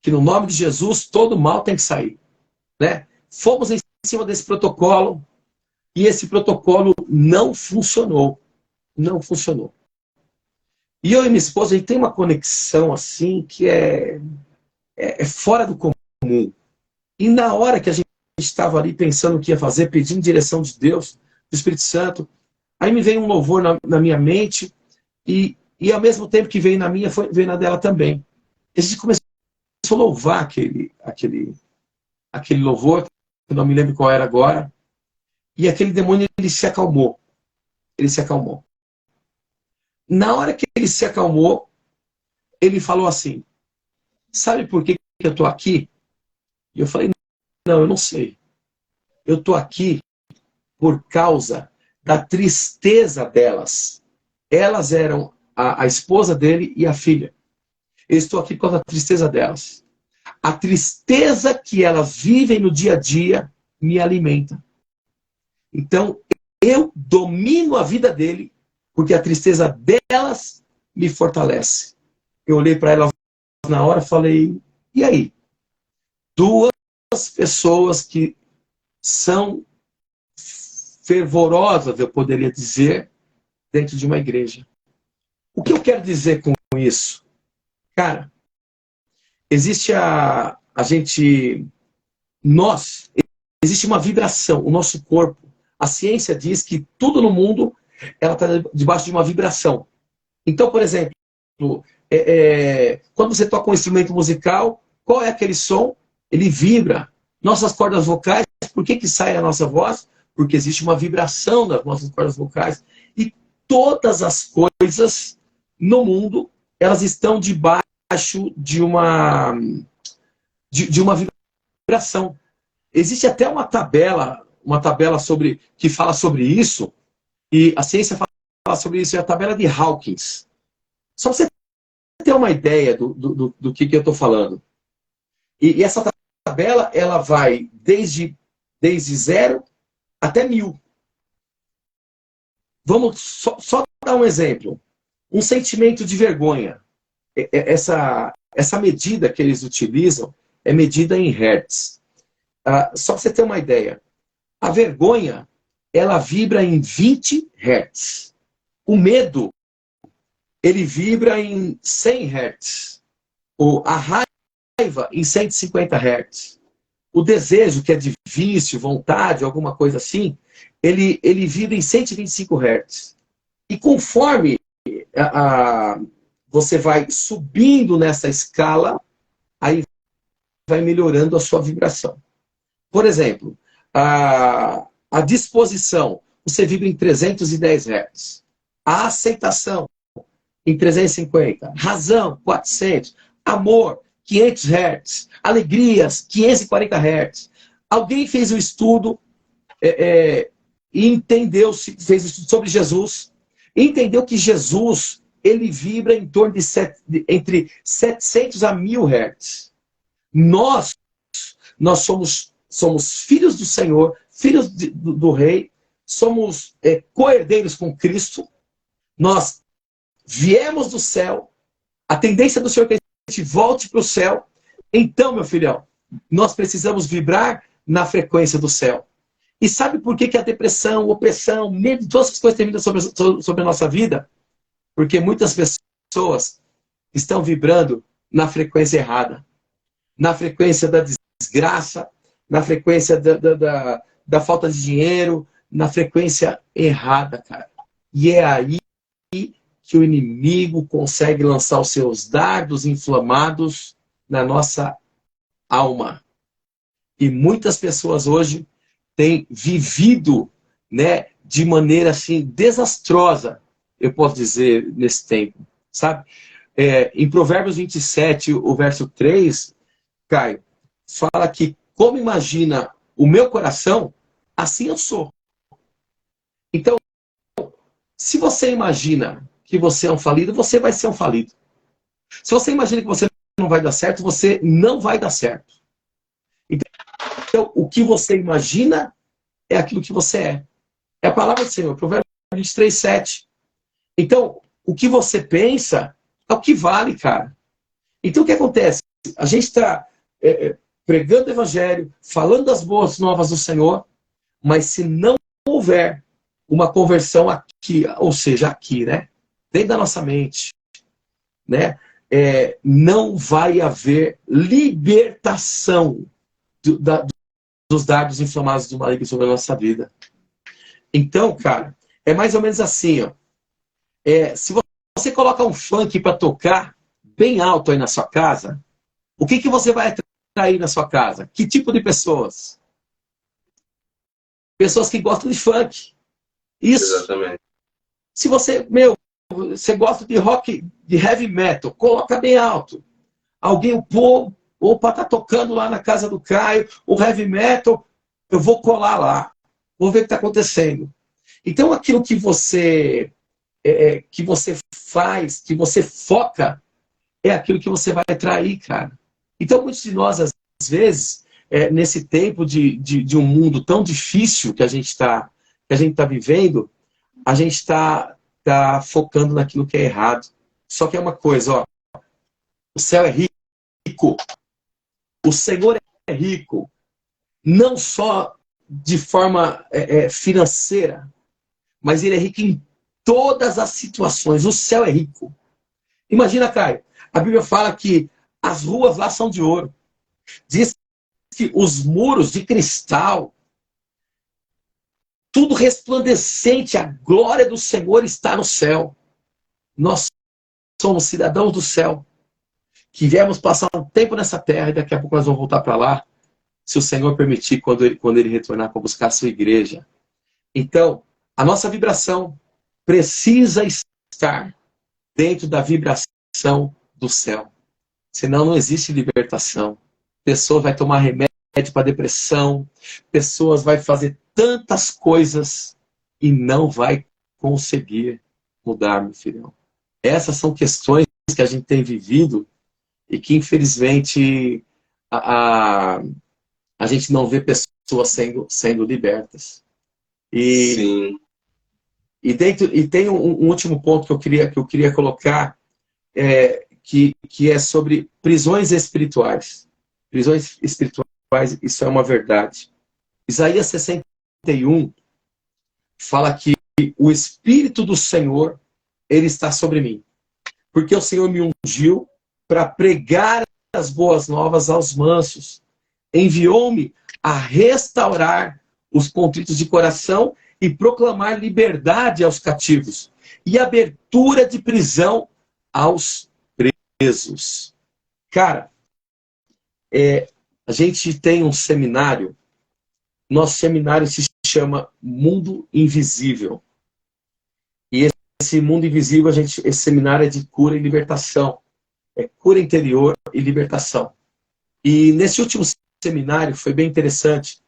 que no nome de Jesus todo mal tem que sair, né? Fomos em cima desse protocolo e esse protocolo não funcionou. E eu e minha esposa, a gente tem uma conexão assim que é fora do comum. E na hora que a gente estava ali pensando o que ia fazer, pedindo direção de Deus, do Espírito Santo, aí me veio um louvor na minha mente e ao mesmo tempo que veio na minha, veio na dela também. E a gente começou a louvar aquele louvor, eu não me lembro qual era agora, e aquele demônio ele se acalmou. Na hora que ele se acalmou, ele falou assim: sabe por que eu estou aqui? E eu falei: não, eu não sei. Eu estou aqui por causa da tristeza delas. Elas eram a esposa dele e a filha. Eu estou aqui por causa da tristeza delas. A tristeza que elas vivem no dia a dia me alimenta. Então, eu domino a vida dele, porque a tristeza delas me fortalece. Eu olhei para elas na hora e falei: e aí? 2 pessoas que são fervorosas, eu poderia dizer, dentro de uma igreja. O que eu quero dizer com isso? Cara, existe existe uma vibração, o nosso corpo. A ciência diz que tudo no mundo ela está debaixo de uma vibração. Então, por exemplo, quando você toca um instrumento musical, qual é aquele som? Ele vibra. Nossas cordas vocais, por que sai a nossa voz? Porque existe uma vibração das nossas cordas vocais. E todas as coisas no mundo, elas estão debaixo de uma vibração. Existe até uma tabela que fala sobre isso, e a ciência fala sobre isso, é a tabela de Hawkins. Só para você ter uma ideia do que eu estou falando. E essa tabela, ela vai desde 0 até 1000. Vamos só dar um exemplo. Um sentimento de vergonha. Essa medida que eles utilizam é medida em hertz. Só para você ter uma ideia. A vergonha, ela vibra em 20 hertz. O medo, ele vibra em 100 hertz. A raiva em 150 hertz. o desejo, que é de vício, vontade, alguma coisa assim, ele vibra em 125 Hz. E conforme você vai subindo nessa escala, aí vai melhorando a sua vibração. Por exemplo, a disposição, você vibra em 310 Hz. A aceitação, em 350. Razão, 400. Amor, 500 Hz. Alegrias, 540 Hz. Alguém fez um estudo e entendeu, fez um estudo sobre Jesus, e entendeu que Jesus, ele vibra em torno de entre 700 a 1000 Hz. Nós somos filhos do Senhor, filhos do Rei, somos co-herdeiros com Cristo, nós viemos do céu, a tendência do Senhor é que a gente volte para o céu. Então, meu filhão, nós precisamos vibrar na frequência do céu. E sabe por que a depressão, opressão, medo, todas essas coisas têm vindo sobre a nossa vida? Porque muitas pessoas estão vibrando na frequência errada. Na frequência da desgraça, na frequência da falta de dinheiro, na frequência errada, cara. E é aí que o inimigo consegue lançar os seus dardos inflamados na nossa alma. E muitas pessoas hoje têm vivido, né, de maneira assim desastrosa, eu posso dizer, nesse tempo, sabe? Em Provérbios 27, o verso 3, Caio, fala que como imagina o meu coração, assim eu sou. Então, se você imagina que você é um falido, você vai ser um falido. Se você imagina que você não vai dar certo, você não vai dar certo. Então, o que você imagina é aquilo que você é. É a palavra do Senhor, Provérbios 23, 7. Então, o que você pensa é o que vale, cara. Então, o que acontece? A gente está pregando o evangelho, falando das boas novas do Senhor, mas se não houver uma conversão aqui, ou seja, aqui, né? Dentro da nossa mente, né? Não vai haver libertação dos dardos inflamados do maligno sobre a nossa vida. Então, cara, é mais ou menos assim, ó. Se você coloca um funk para tocar bem alto aí na sua casa, o que você vai atrair na sua casa? Que tipo de pessoas? Pessoas que gostam de funk. Isso. Exatamente. Se você gosta de rock, de heavy metal, coloca bem alto. Alguém, opa, tá tocando lá na casa do Caio, o heavy metal, eu vou colar lá. Vou ver o que está acontecendo. Então, aquilo que você faz, que você foca, é aquilo que você vai atrair, cara. Então, muitos de nós, às vezes, nesse tempo de um mundo tão difícil que a gente está vivendo, a gente está focando naquilo que é errado. Só que é uma coisa, ó, o céu é rico, o Senhor é rico, não só de forma financeira, mas ele é rico em todas as situações. O céu é rico. Imagina, Caio, a Bíblia fala que as ruas lá são de ouro. Diz que os muros de cristal, tudo resplandecente, a glória do Senhor está no céu. Nós somos cidadãos do céu, que viemos passar um tempo nessa terra e daqui a pouco nós vamos voltar para lá, se o Senhor permitir, quando ele retornar para buscar a sua igreja. Então, a nossa vibração precisa estar dentro da vibração do céu. Senão não existe libertação. Pessoa vai tomar remédio para depressão, pessoas vai fazer tantas coisas e não vai conseguir mudar, meu filhão. Essas são questões que a gente tem vivido e que, infelizmente, a gente não vê pessoas sendo libertas. Sim. E tem um último ponto que eu queria colocar, que é sobre prisões espirituais. Prisões espirituais, isso é uma verdade. Isaías 61 fala que o Espírito do Senhor, ele está sobre mim. Porque o Senhor me ungiu para pregar as boas novas aos mansos. enviou-me a restaurar os contritos de coração e proclamar liberdade aos cativos e abertura de prisão aos presos. Cara, a gente tem um seminário, nosso seminário se chama Mundo Invisível. E esse Mundo Invisível, esse seminário é de cura e libertação. É cura interior e libertação. E nesse último seminário foi bem interessante.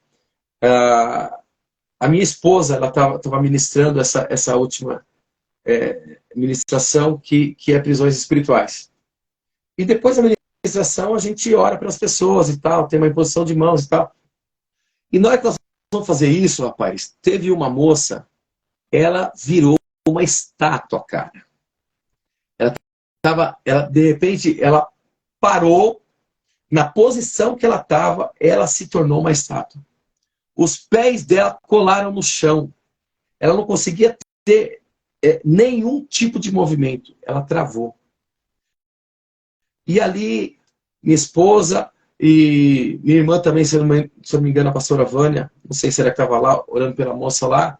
A minha esposa, ela estava ministrando essa última ministração que é prisões espirituais. E depois da ministração a gente ora pelas pessoas e tal, tem uma imposição de mãos e tal. E na hora que nós vamos fazer isso, rapaz, teve uma moça, ela virou uma estátua, cara. De repente, ela parou na posição que ela estava, ela se tornou uma estátua. Os pés dela colaram no chão. Ela não conseguia ter nenhum tipo de movimento. Ela travou. E ali, minha esposa e minha irmã também, se eu não me engano, a pastora Vânia, não sei se ela estava lá, orando pela moça lá.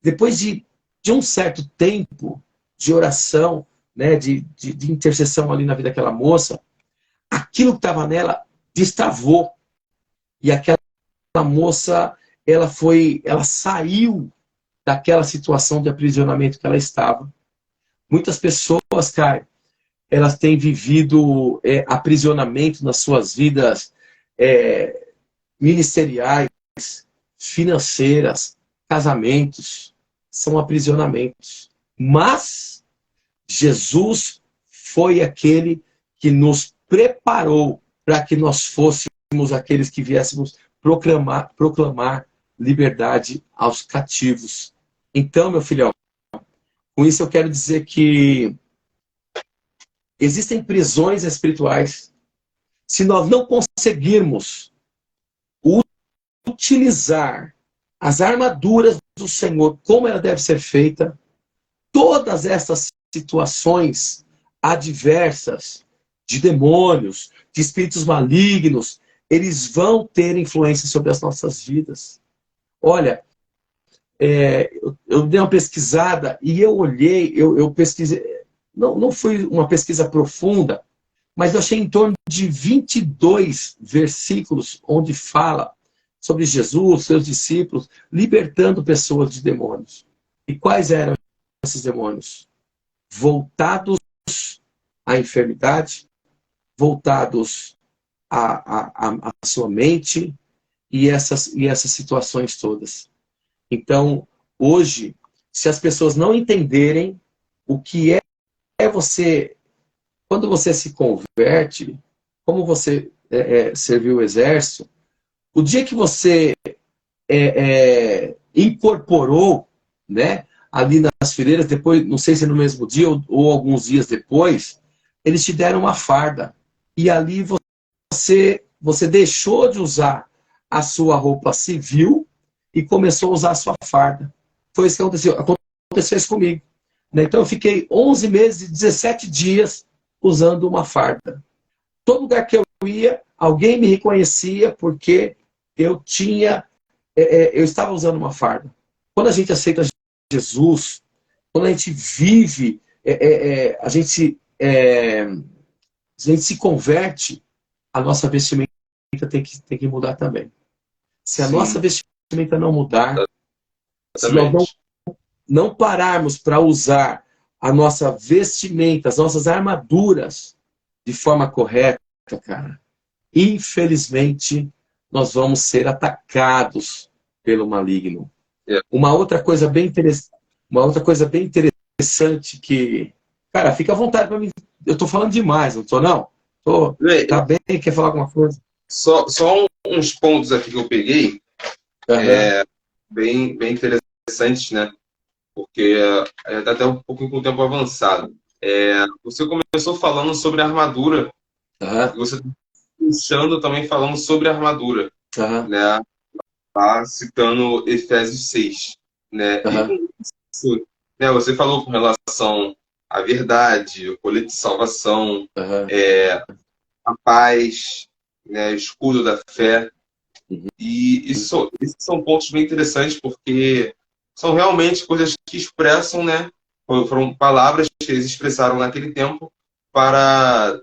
Depois de um certo tempo de oração, né, de intercessão ali na vida daquela moça, aquilo que estava nela destravou. E aquela moça, ela saiu daquela situação de aprisionamento que ela estava. Muitas pessoas, Caio, elas têm vivido aprisionamento nas suas vidas ministeriais, financeiras, casamentos, são aprisionamentos. Mas Jesus foi aquele que nos preparou para que nós fôssemos aqueles que viéssemos proclamar liberdade aos cativos. Então, meu filhão, com isso eu quero dizer que existem prisões espirituais. Se nós não conseguirmos utilizar as armaduras do Senhor como ela deve ser feita, todas essas situações adversas de demônios, de espíritos malignos, eles vão ter influência sobre as nossas vidas. Olha, eu dei uma pesquisada e eu olhei, eu pesquisei, não foi uma pesquisa profunda, mas eu achei em torno de 22 versículos onde fala sobre Jesus, seus discípulos, libertando pessoas de demônios. E quais eram esses demônios? Voltados à enfermidade, voltados à sua mente e essas situações todas. Então, hoje, se as pessoas não entenderem o que é você, quando você se converte, como você serviu o exército, o dia que você incorporou, né, ali nas fileiras, depois, não sei se no mesmo dia ou alguns dias depois, eles te deram uma farda. E ali você deixou de usar a sua roupa civil e começou a usar a sua farda. Foi isso que aconteceu. Aconteceu isso comigo. Né? Então eu fiquei 11 meses e 17 dias usando uma farda. Todo lugar que eu ia, alguém me reconhecia porque eu estava usando uma farda. Quando a gente aceita Jesus, quando a gente vive, a gente se converte, a nossa vestimenta tem que mudar também. Se a nossa vestimenta não mudar, se nós não pararmos para usar a nossa vestimenta, as nossas armaduras de forma correta, cara, infelizmente nós vamos ser atacados pelo maligno. Uma outra coisa bem interessante que, cara, fica à vontade para mim. Eu estou falando demais, não estou não? Tá bem? Quer falar alguma coisa? Só uns pontos aqui que eu peguei, bem interessantes, né? Porque está até um pouquinho com o tempo avançado. Você começou falando sobre a armadura, e você está puxando também falando sobre a armadura, né? Tá citando Efésios 6, né? E isso, né, você falou com relação à verdade, o colete de salvação, a paz, né, escudo da fé. E esses são pontos bem interessantes, porque são realmente coisas que expressam, né, foram palavras que eles expressaram naquele tempo para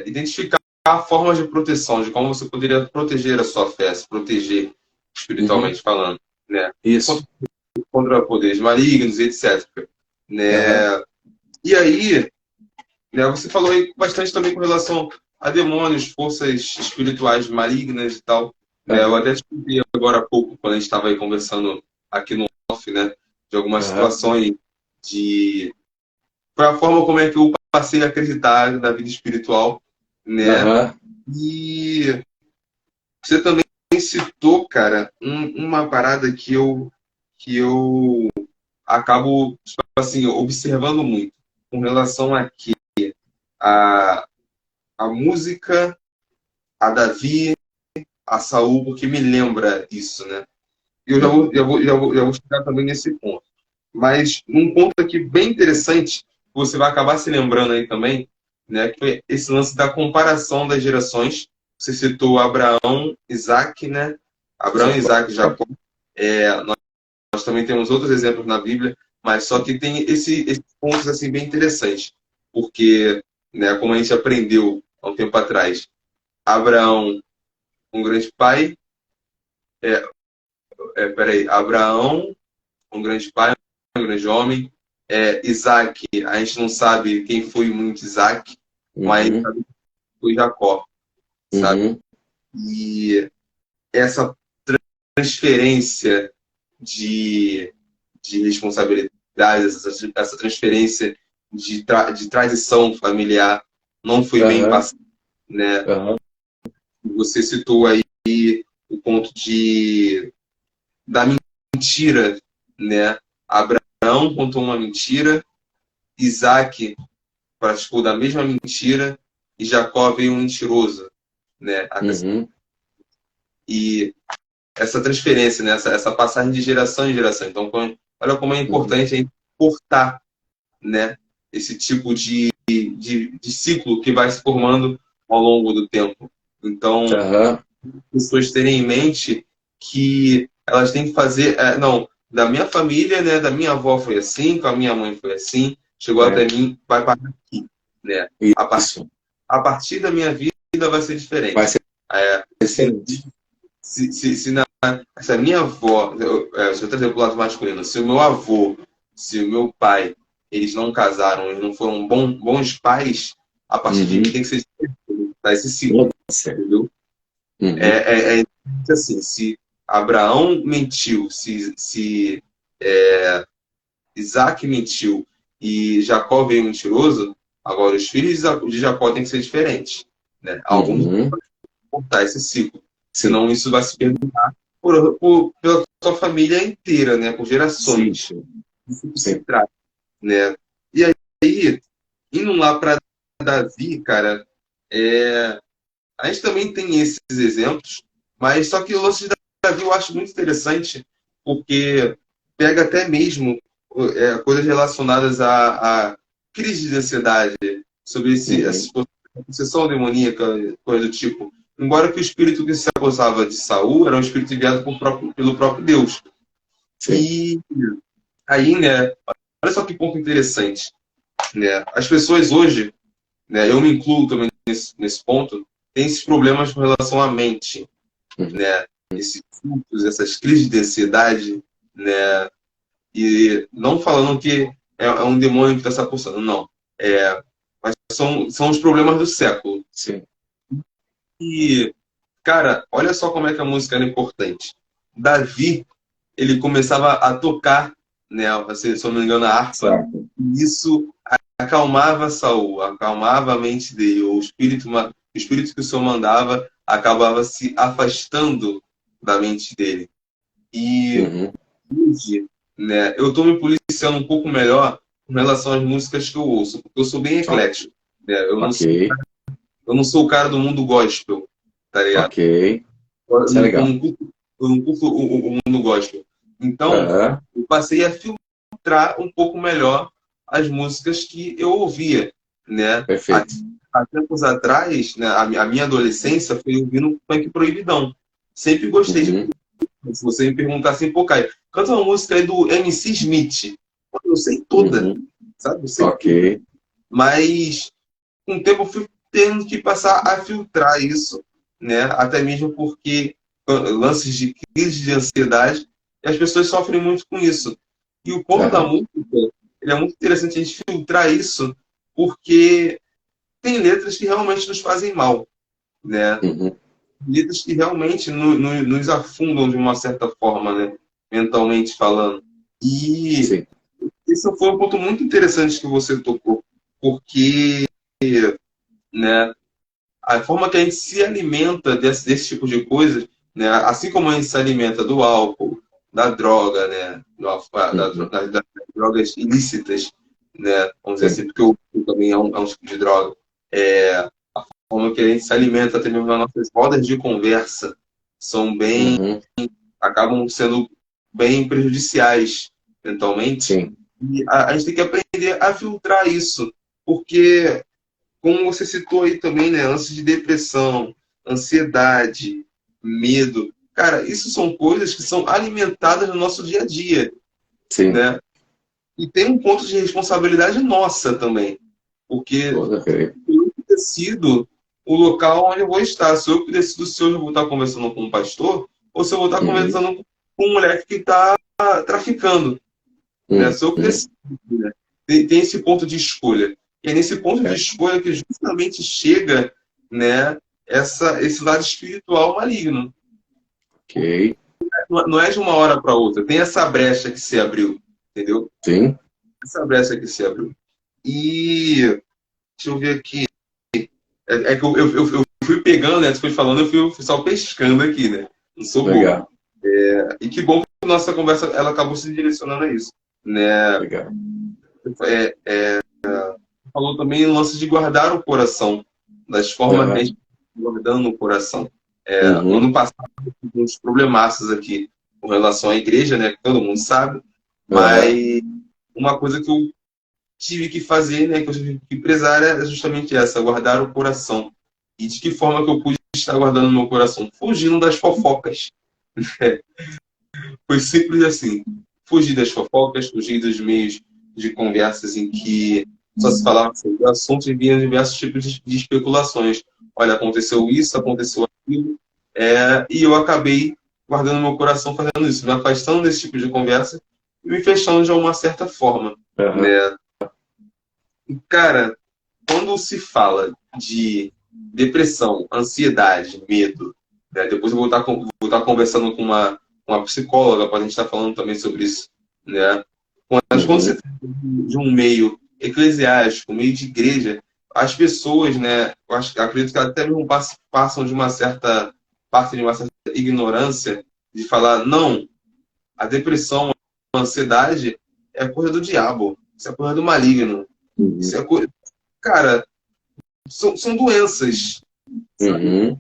identificar formas de proteção, de como você poderia proteger a sua fé, se proteger espiritualmente falando, né? Isso. Contra poderes malignos, etc. Né? E aí, né, você falou aí bastante também com relação a demônios, forças espirituais malignas e tal. Né? Eu até te contei agora há pouco, quando a gente estava aí conversando aqui no off, né, de algumas situações de... Foi a forma como é que eu passei a acreditar na vida espiritual, né? E você também citou, cara, uma parada que eu acabo, tipo assim, observando muito com relação a que a música, a Davi, a Saul, porque me lembra isso, né? E eu já vou chegar também nesse ponto. Mas um ponto aqui bem interessante, que você vai acabar se lembrando aí também, né, que foi esse lance da comparação das gerações. Você citou Abraão, Isaac, né? Abraão, Isaac, Jacó. Nós também temos outros exemplos na Bíblia, mas só que tem esses pontos assim bem interessantes, porque, né, como a gente aprendeu há um tempo atrás, Abraão, um grande pai, Abraão, um grande pai, um grande homem, Isaac, a gente não sabe quem foi muito Isaac, mas sabe que foi Jacó, sabe? E essa transferência de responsabilidades, essa transferência de tradição familiar não foi bem passada, né? Você citou aí o ponto da mentira, né? Abraão contou uma mentira, Isaac praticou da mesma mentira e Jacó veio um mentiroso, né? E essa transferência, né? Essa passagem de geração em geração. Então, olha como é importante a gente cortar, né, esse tipo de ciclo que vai se formando ao longo do tempo. Então, as pessoas terem em mente que elas têm que fazer... não, da minha família, né, da minha avó foi assim, com a minha mãe foi assim, chegou até mim, vai parar aqui. Né? A partir da minha vida vai ser diferente. Vai ser excelente. Se a minha avó, se eu trazer para o lado masculino, se o meu avô, se o meu pai, eles não casaram, eles não foram bons pais, a partir de mim tem que ser esse ciclo, entendeu? É assim, se Abraão mentiu, se Isaac mentiu e Jacó veio mentiroso, agora os filhos de Jacó têm que ser diferentes, né? Alguns vão cortar esse ciclo. Senão isso vai se perguntar pela sua família inteira, né? Por gerações. Isso que se trata, né? E aí, indo lá para Davi, cara, a gente também tem esses exemplos, mas só que o lance de Davi eu acho muito interessante, porque pega até mesmo coisas relacionadas à crise de ansiedade, sobre essa possessão demoníaca, coisa do tipo. Embora que o espírito que se acusava de Saul era um espírito enviado pelo próprio Deus. E aí, né, olha só que ponto interessante. Né? As pessoas hoje, né, eu me incluo também nesse ponto, têm esses problemas com relação à mente. Né? Esses surtos, essas crises de ansiedade, né? E não falando que é um demônio que está se apossando, não. Mas são os problemas do século. E, cara, olha só como é que a música era importante. Davi, ele começava a tocar, né, se eu não me engano, a harpa. E isso acalmava Saul, acalmava a mente dele. O espírito que o Senhor mandava acabava se afastando da mente dele. E hoje, né, eu estou me policiando um pouco melhor com relação às músicas que eu ouço, porque eu sou bem eclético. Né? Eu não sou o cara do mundo gospel, tá ligado? Eu não curto o mundo gospel. Então, eu passei a filtrar um pouco melhor as músicas que eu ouvia, né? há tempos atrás, né, a minha adolescência foi ouvindo funk proibidão. Sempre gostei de. Uhum. Se você me perguntar assim, pô, Caio, canta uma música aí do MC Smith. Pô, eu sei toda, Uhum. sabe? Eu sei toda. Ok. Mas com o tempo eu fui tendo que passar a filtrar isso, né? Até mesmo porque lances de crise de ansiedade, e as pessoas sofrem muito com isso. E o ponto da Aham. música, ele é muito interessante a gente filtrar isso, porque tem letras que realmente nos fazem mal, né? Uhum. Letras que realmente nos afundam de uma certa forma, né? Mentalmente falando. E Sim. esse foi um ponto muito interessante que você tocou, porque, né, a forma que a gente se alimenta desse tipo de coisa, né, assim como a gente se alimenta do álcool, da droga, né, Uhum. das drogas ilícitas, né, vamos dizer Sim. assim, porque o álcool também é um tipo de droga, é, como que a gente se alimenta até mesmo nas nossas rodas de conversa são bem, Uhum. acabam sendo bem prejudiciais mentalmente. Sim. E a gente tem que aprender a filtrar isso, porque, como você citou aí também, né, lance de depressão, ansiedade, medo, cara, isso são coisas que são alimentadas no nosso dia a dia, Sim. né? E tem um ponto de responsabilidade nossa também, porque Ok. eu que decido o local onde eu vou estar. Sou eu que decido se eu vou estar conversando com um pastor ou se eu vou estar Uhum. conversando com um moleque que está traficando, né? Sou eu que Uhum. decido, né? Tem esse ponto de escolha. E é nesse ponto de É. escolha que justamente chega, né, esse lado espiritual maligno. Ok. Não é de uma hora para outra. Tem essa brecha que se abriu, entendeu? Sim. Essa brecha que se abriu. E deixa eu ver aqui. É que eu fui pegando, né? Tu foi falando, eu fui só pescando aqui, né? Não sou bobo. Legal. E que bom que a nossa conversa ela acabou se direcionando a isso, né? Legal. Falou também o lance de guardar o coração, das formas que a Aham. gente está guardando o coração. No Uhum. ano passado, eu tive uns problemaços aqui com relação à igreja, né? Que todo mundo sabe, Aham. mas uma coisa que eu tive que fazer, né? Que eu tive que prezar é justamente essa, guardar o coração. E de que forma que eu pude estar guardando o meu coração? Fugindo das fofocas. Foi simples assim. Fugir das fofocas, fugir dos meios de conversas em que só se falava sobre o assunto e vinha diversos tipos de especulações. Olha, aconteceu isso, aconteceu aquilo, e eu acabei guardando meu coração fazendo isso, me afastando desse tipo de conversa e me fechando de uma certa forma, Aham. né? E, cara, quando se fala de depressão, ansiedade, medo, né? Depois eu vou estar conversando com uma psicóloga para a gente estar falando também sobre isso, né? Mas quando se Uhum. trata de um meio eclesiástico, um meio de igreja, as pessoas, né? Acredito que até mesmo passam de uma certa parte de uma certa ignorância de falar, não, a depressão, a ansiedade é coisa do diabo, isso é coisa do maligno, isso Uhum. é coisa... Cara, são doenças, sabe? Uhum.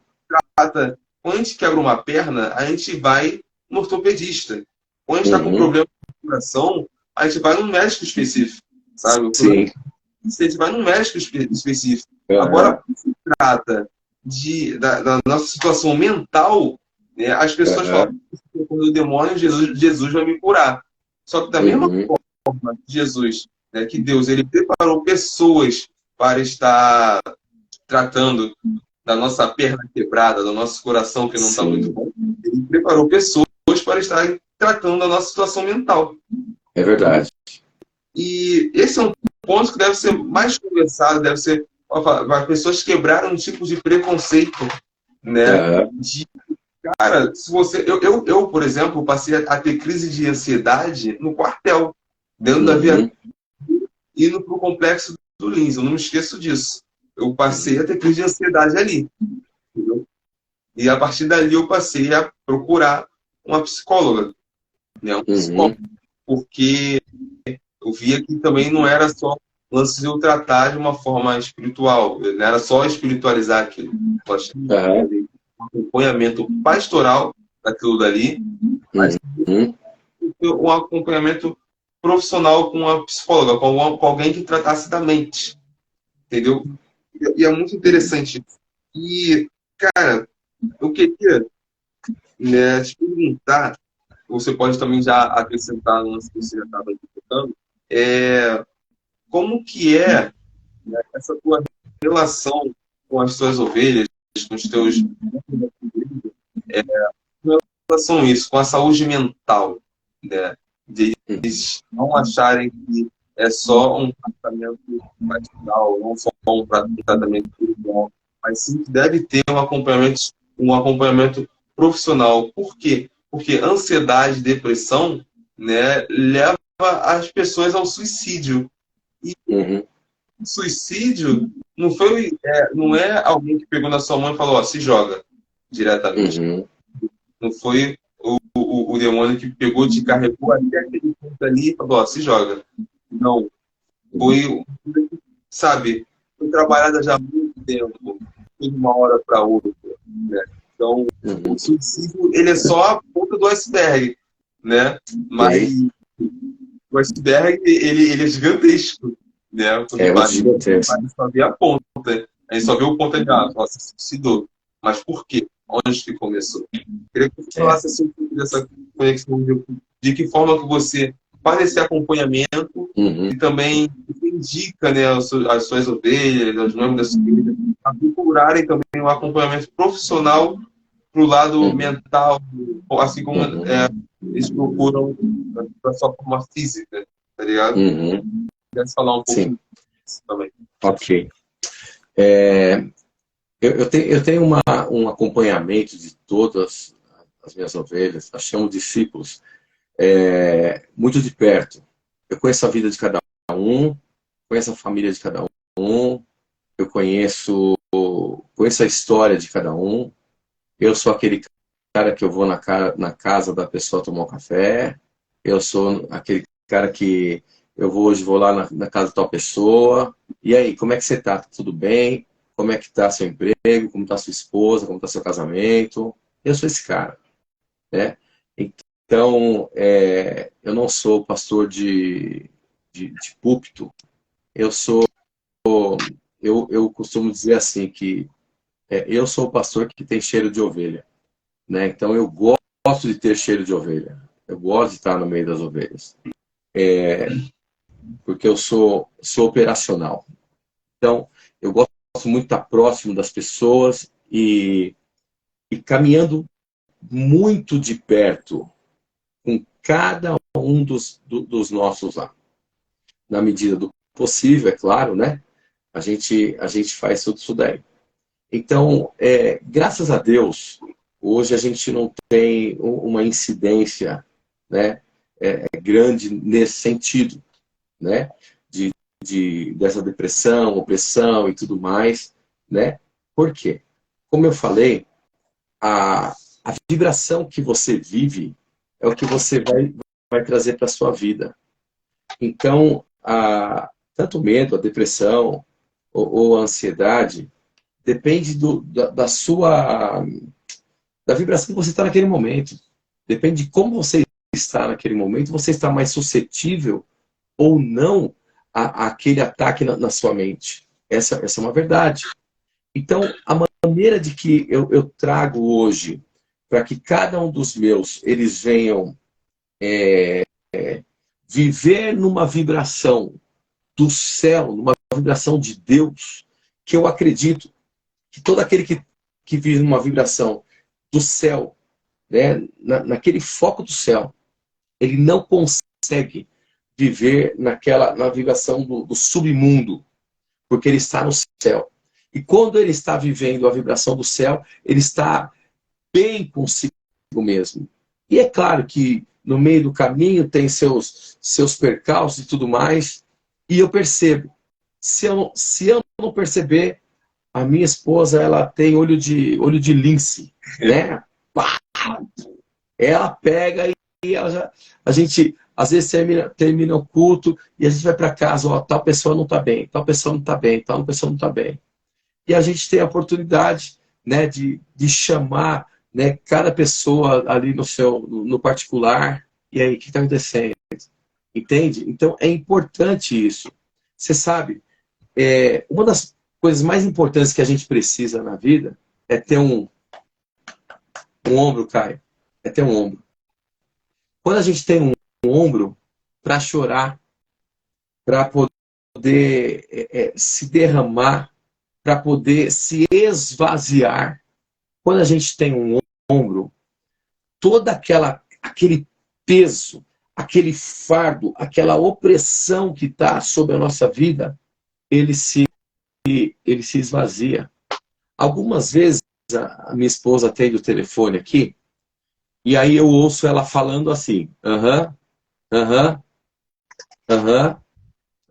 Quando a gente quebra uma perna, a gente vai no ortopedista. Quando a gente está com Uhum. problema de coração, a gente vai num médico específico, sabe? O problema Sim. é que a gente vai num médico específico. Agora, Aham. quando se trata da nossa situação mental, né, as pessoas falam, Aham. quando o demônio, Jesus vai me curar. Só que da mesma Uhum. forma que Jesus, né, que Deus, ele preparou pessoas para estar tratando da nossa perna quebrada, do nosso coração que não está muito Sim. bom. Ele preparou pessoas para estarem tratando da nossa situação mental. É verdade. E esse é um ponto que deve ser mais conversado, deve ser para pessoas quebrarem um tipo de preconceito, né? Aham. De, cara, se você, por exemplo, passei a ter crise de ansiedade no quartel, dentro da via, Uhum. indo para o complexo do Lins. Eu não me esqueço disso. Eu passei Uhum. a ter crise de ansiedade ali. Entendeu? E a partir dali eu passei a procurar uma psicóloga, né? Um psicólogo, Uhum. porque eu via que também não era só lance de eu tratar de uma forma espiritual, não era só espiritualizar aquilo. Eu achei que Aham. um acompanhamento pastoral daquilo dali, mas Uhum. um acompanhamento profissional com uma psicóloga, com alguém que tratasse da mente, entendeu? E é muito interessante. E, cara, eu queria, né, te perguntar, você pode também já acrescentar no lance que você já estava explicando, como que é, né, essa tua relação com as tuas ovelhas, com os teus... Com relação a isso, com a saúde mental, né? De eles não acharem que é só um tratamento vaginal, não só um tratamento espiritual, mas sim que deve ter um acompanhamento profissional. Por quê? Porque ansiedade e depressão, né, leva as pessoas ao suicídio. E Uhum. o suicídio não é alguém que pegou na sua mão e falou, ó, se joga diretamente. Uhum. Não foi o demônio que pegou, te carregou até aquele ponto ali e falou, ó, se joga. Não. Foi, sabe, foi trabalhada já há muito tempo, de uma hora para outra. Né? Então, o suicídio, ele é só a ponta do iceberg, né? Mas o iceberg, ele é gigantesco, né? Quando Muito gigantesco. a gente só vê a ponta. A gente só vê o ponto ali, nossa, se suicidou. Mas por quê? Onde que começou? Queria que você falasse assim, dessa conexão de que forma que você faz esse acompanhamento e também indica, né, as suas ovelhas, os membros da sua família, a procurarem também um acompanhamento profissional para o lado mental, assim como eles procuram para a sua forma física, tá ligado? Quer falar um pouco disso também. Ok. Eu tenho um acompanhamento de todas as minhas ovelhas, as chamo discípulos, muito de perto. Eu conheço a vida de cada um, conheço a família de cada um, eu conheço a história de cada um. Eu sou aquele cara que eu vou na casa da pessoa tomar um café, eu sou aquele cara que hoje vou lá na casa de tal pessoa, e aí, como é que você tá? Tudo bem? Como é que está seu emprego, como está sua esposa, como está seu casamento. Eu sou esse cara, né? Então, eu não sou pastor de púlpito, eu costumo dizer assim, que eu sou o pastor que tem cheiro de ovelha, né? Então, eu gosto de ter cheiro de ovelha, eu gosto de estar no meio das ovelhas, porque eu sou operacional. Então, eu gosto muito de estar próximo das pessoas e caminhando muito de perto com cada um dos nossos lá. Na medida do possível, é claro, né? A gente faz tudo isso daí. Então, graças a Deus, hoje a gente não tem uma incidência, né, grande nesse sentido, né? Dessa depressão, opressão e tudo mais, né? Por quê? Como eu falei, a vibração que você vive é o que você vai trazer para a sua vida. Então, tanto o medo, a depressão ou a ansiedade depende da vibração que você está naquele momento. Depende de como você está naquele momento, você está mais suscetível ou não àquele ataque na sua mente. Essa é uma verdade. Então, a maneira de que eu trago hoje para que cada um dos meus, eles venham viver numa vibração do céu, numa vibração de Deus, que eu acredito que todo aquele que vive numa vibração do céu, né, naquele foco do céu, ele não consegue viver na vibração do submundo, porque ele está no céu. E quando ele está vivendo a vibração do céu, ele está bem consigo mesmo. E é claro que no meio do caminho tem seus percalços e tudo mais, e eu percebo. Se eu não perceber, a minha esposa, ela tem olho de lince, né? Ela pega e a gente às vezes termina o culto e a gente vai para casa, ó, tal pessoa não está bem, tal pessoa não está bem, tal pessoa não está bem. E a gente tem a oportunidade, né, de chamar, né, cada pessoa ali no particular. E aí, o que está acontecendo? Entende? Então, é importante isso. Você sabe, uma das coisas mais importantes que a gente precisa na vida é ter um ombro, Caio. É ter um ombro. Quando a gente tem um ombro para chorar, para poder se derramar, para poder se esvaziar, quando a gente tem um ombro, todo aquele peso, aquele fardo, aquela opressão que está sobre a nossa vida, ele se esvazia. Algumas vezes a minha esposa atende o telefone aqui, e aí eu ouço ela falando assim, aham, aham, aham,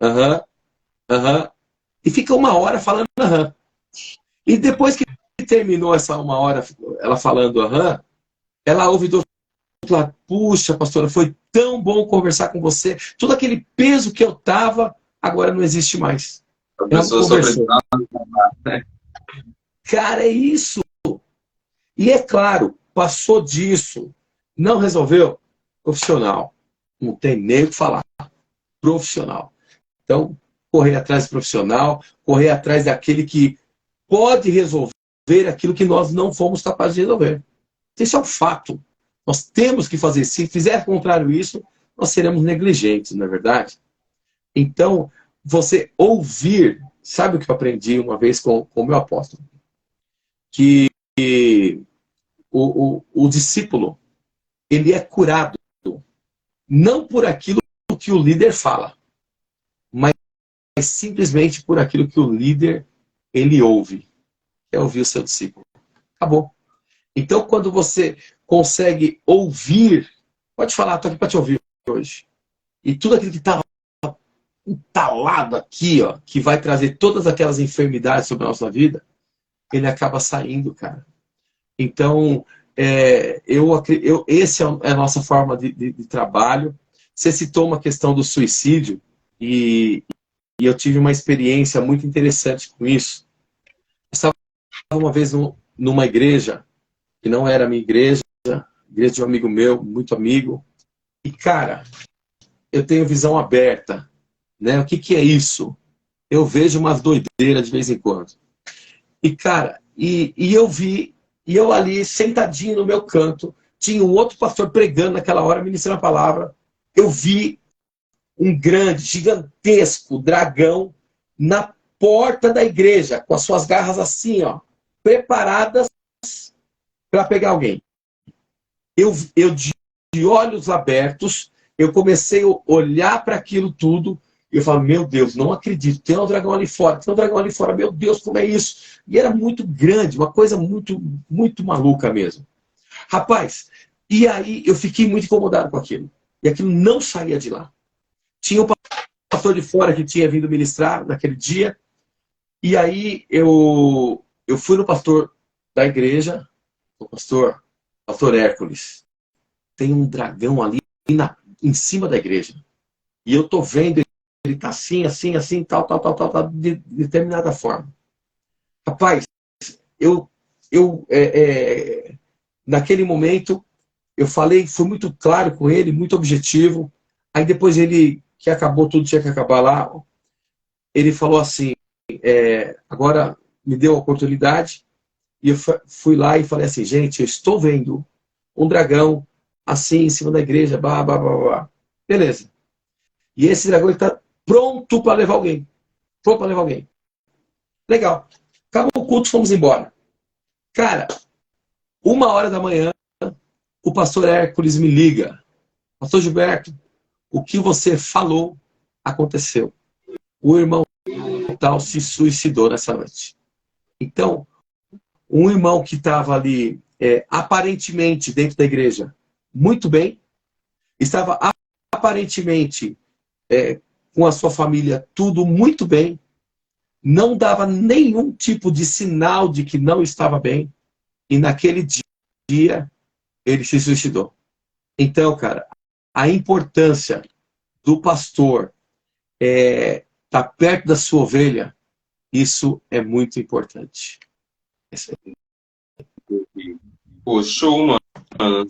aham, aham, e fica uma hora falando aham. E depois que terminou essa uma hora ela falando aham, ela ouve do outro lado, puxa, pastora, foi tão bom conversar com você, todo aquele peso que eu tava, agora não existe mais. A pessoa só precisava, né? Cara, é isso. E é claro, passou disso, não resolveu, profissional. Não tem nem o que falar. Profissional. Então, correr atrás do profissional, correr atrás daquele que pode resolver aquilo que nós não fomos capazes de resolver. Isso é um fato. Nós temos que fazer. Se fizer contrário isso, nós seremos negligentes, não é verdade? Então, você ouvir, sabe o que eu aprendi uma vez com o meu apóstolo? Que o discípulo, ele é curado não por aquilo que o líder fala, mas simplesmente por aquilo que o líder, ele ouve. É ouvir o seu discípulo. Acabou. Então, quando você consegue ouvir, pode falar, estou aqui para te ouvir hoje. E tudo aquilo que está entalado aqui, ó, que vai trazer todas aquelas enfermidades sobre a nossa vida, ele acaba saindo, cara. Então, essa é a nossa forma de trabalho. Você citou uma questão do suicídio e eu tive uma experiência muito interessante com isso. Eu estava uma vez numa igreja, que não era a minha igreja, igreja de um amigo meu, muito amigo. E, cara, eu tenho visão aberta. Né? O que é isso? Eu vejo umas doideiras de vez em quando. E, cara, e eu ali, sentadinho no meu canto, tinha um outro pastor pregando naquela hora, ministrando a palavra. Eu vi um grande, gigantesco dragão na porta da igreja, com as suas garras assim, ó, preparadas para pegar alguém. Eu de olhos abertos, eu comecei a olhar para aquilo tudo, e eu falo, meu Deus, não acredito, tem um dragão ali fora, meu Deus, como é isso? E era muito grande, uma coisa muito, muito maluca mesmo. Rapaz, e aí eu fiquei muito incomodado com aquilo. E aquilo não saía de lá. Tinha um pastor de fora que tinha vindo ministrar naquele dia, e aí eu fui no pastor da igreja, o pastor Hércules. Tem um dragão ali em cima da igreja. E eu tô vendo ele tá assim, tal, de determinada forma. Rapaz, naquele momento, eu falei, fui muito claro com ele, muito objetivo. Aí depois ele, que acabou tudo, tinha que acabar lá, ele falou assim, agora me deu a oportunidade, e eu fui lá e falei assim, gente, eu estou vendo um dragão assim em cima da igreja, blá, blá, blá, blá. Beleza. E esse dragão está pronto para levar alguém. Pronto para levar alguém. Legal. Acabou o culto, fomos embora. Cara, 1h da manhã, o pastor Hércules me liga. Pastor Gilberto, o que você falou aconteceu. O irmão tal se suicidou nessa noite. Então, um irmão que estava ali, aparentemente, dentro da igreja, muito bem, estava aparentemente com a sua família tudo muito bem, não dava nenhum tipo de sinal de que não estava bem, e naquele dia ele se suicidou. Então, cara, a importância do pastor estar perto da sua ovelha, isso é muito importante. Pô, show, mano.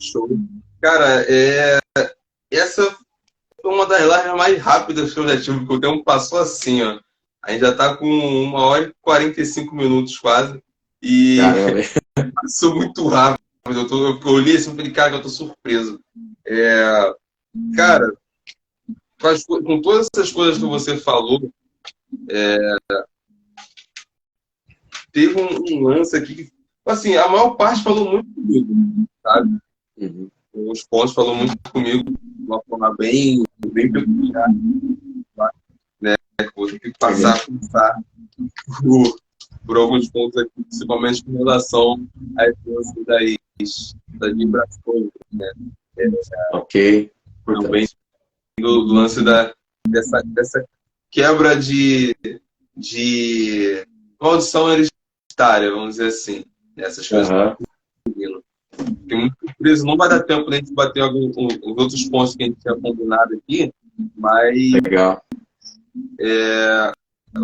Show. Cara, essa foi uma das lives mais rápidas que eu já tive, porque o tempo passou assim, ó. A gente já tá com 1h45 quase. E Caramba. passou muito rápido. Eu olhei assim e falei, cara, eu tô surpreso. Cara, com todas essas coisas que você falou, teve um lance aqui que, assim, a maior parte falou muito comigo, sabe? Uhum. Os pontos falou muito comigo de uma forma bem peculiar, né? Vou ter que passar por alguns pontos aqui, principalmente com relação às das vibrações, né? Ok. Também do lance dessa quebra de maldição hereditária, vamos dizer assim. Essas coisas. Fiquei muito surpreso. Não vai dar tempo de a gente bater os outros pontos que a gente tinha combinado aqui, mas legal. Eu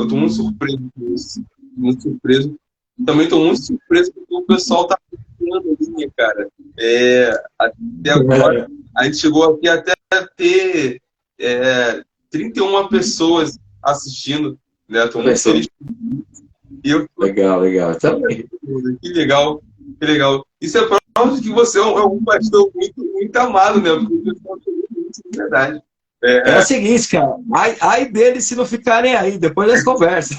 tô muito surpreso com isso. Muito surpreso. Também tô muito surpreso porque o pessoal tá funcionando ali, cara. Até agora, a gente chegou aqui até a ter 31 pessoas assistindo, né? Tô muito feliz. E legal. Também. Que legal, que legal. Isso é prova de que você é um pastor muito, muito amado, né? Porque o pessoal tem muito de verdade. É o seguinte, cara. Ai deles se não ficarem aí, depois eles conversam.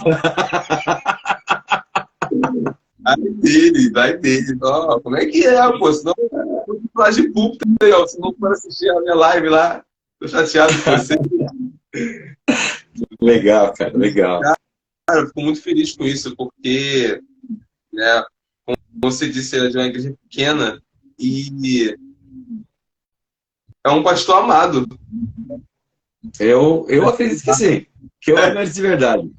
Vai dele. Oh, como é que é, pô? Senão eu vou de púlpito aí, ó. Se não for assistir a minha live lá, tô chateado com você. Legal, cara, legal. Cara, eu fico muito feliz com isso, porque, né, como você disse, é de uma igreja pequena e é um pastor amado. Eu acredito que sim. Que eu amo de verdade.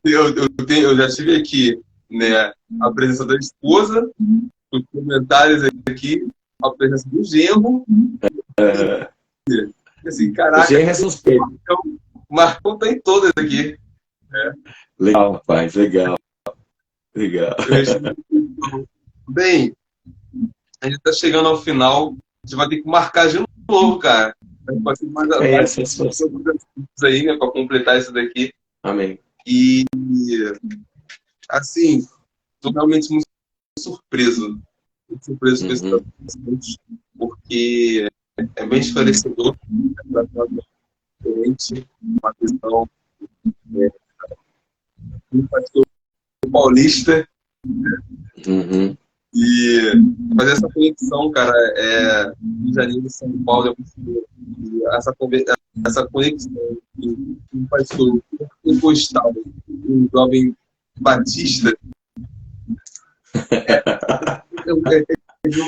Eu já tive aqui, né, a presença da esposa, os comentários aqui, a presença do genro. Assim, caraca, o genro é suspeito. O Marcão tá em todas aqui. Legal, rapaz, legal. Bem, a gente tá chegando ao final. A gente vai ter que marcar de novo, cara. Pode ser mais aí, né, para completar isso daqui. Amém. E, assim, estou realmente muito surpreso. Muito surpreso com esse assunto, porque é bem esclarecedor, diferente, uma questão de um pastor paulista. E fazer essa conexão, cara, Rio de Janeiro e São Paulo, essa conexão de um pastor pentecostal, um jovem batista, é de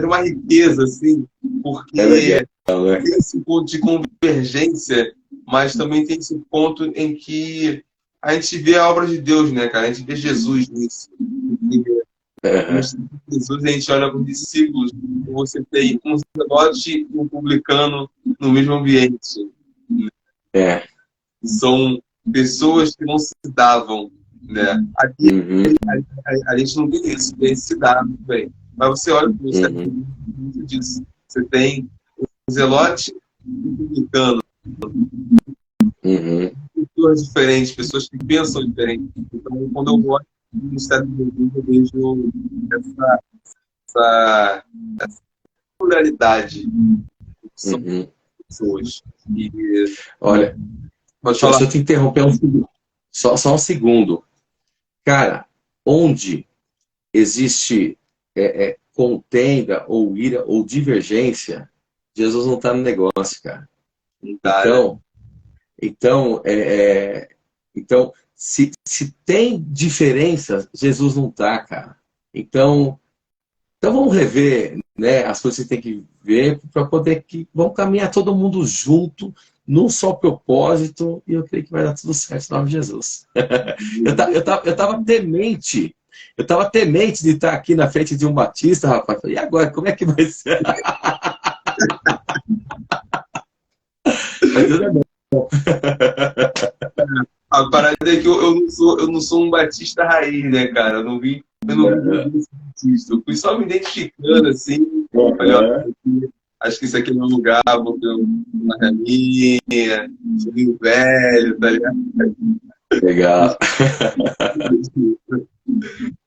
uma riqueza, assim, porque tem esse ponto de convergência, mas também tem esse ponto em que a gente vê a obra de Deus, né, cara? A gente vê Jesus nisso. Jesus, a gente olha para os discípulos, você tem um sacerdote e um publicano no mesmo ambiente. São pessoas que não se davam, né? Aqui a gente não tem isso, a gente se dá muito bem. Mas você olha para você, muito disso. Você tem um zelote e um publicano. Pessoas diferentes, pessoas que pensam diferente. Então, quando eu olho no Ministério de Jesus, eu vejo essa pluralidade de pessoas. Olha, deixa eu te interromper um segundo. Só um segundo. Cara, onde existe contenda, ou ira, ou divergência, Jesus não está no negócio, cara. Então, se tem diferença, Jesus não está, cara. Então vamos rever, né, as coisas que tem que ver para poder vamos caminhar todo mundo junto num só propósito, e eu creio que vai dar tudo certo em nome de Jesus. eu tava temente de estar aqui na frente de um batista, rapaz. E agora, como é que vai ser? Mas tudo é bom. A parada é que eu não sou um batista raiz, né, cara? Eu não vi batista. Eu fui só me identificando, assim. Acho que isso aqui é meu lugar, vou ter uma caminha, um velho, tá ligado? Legal.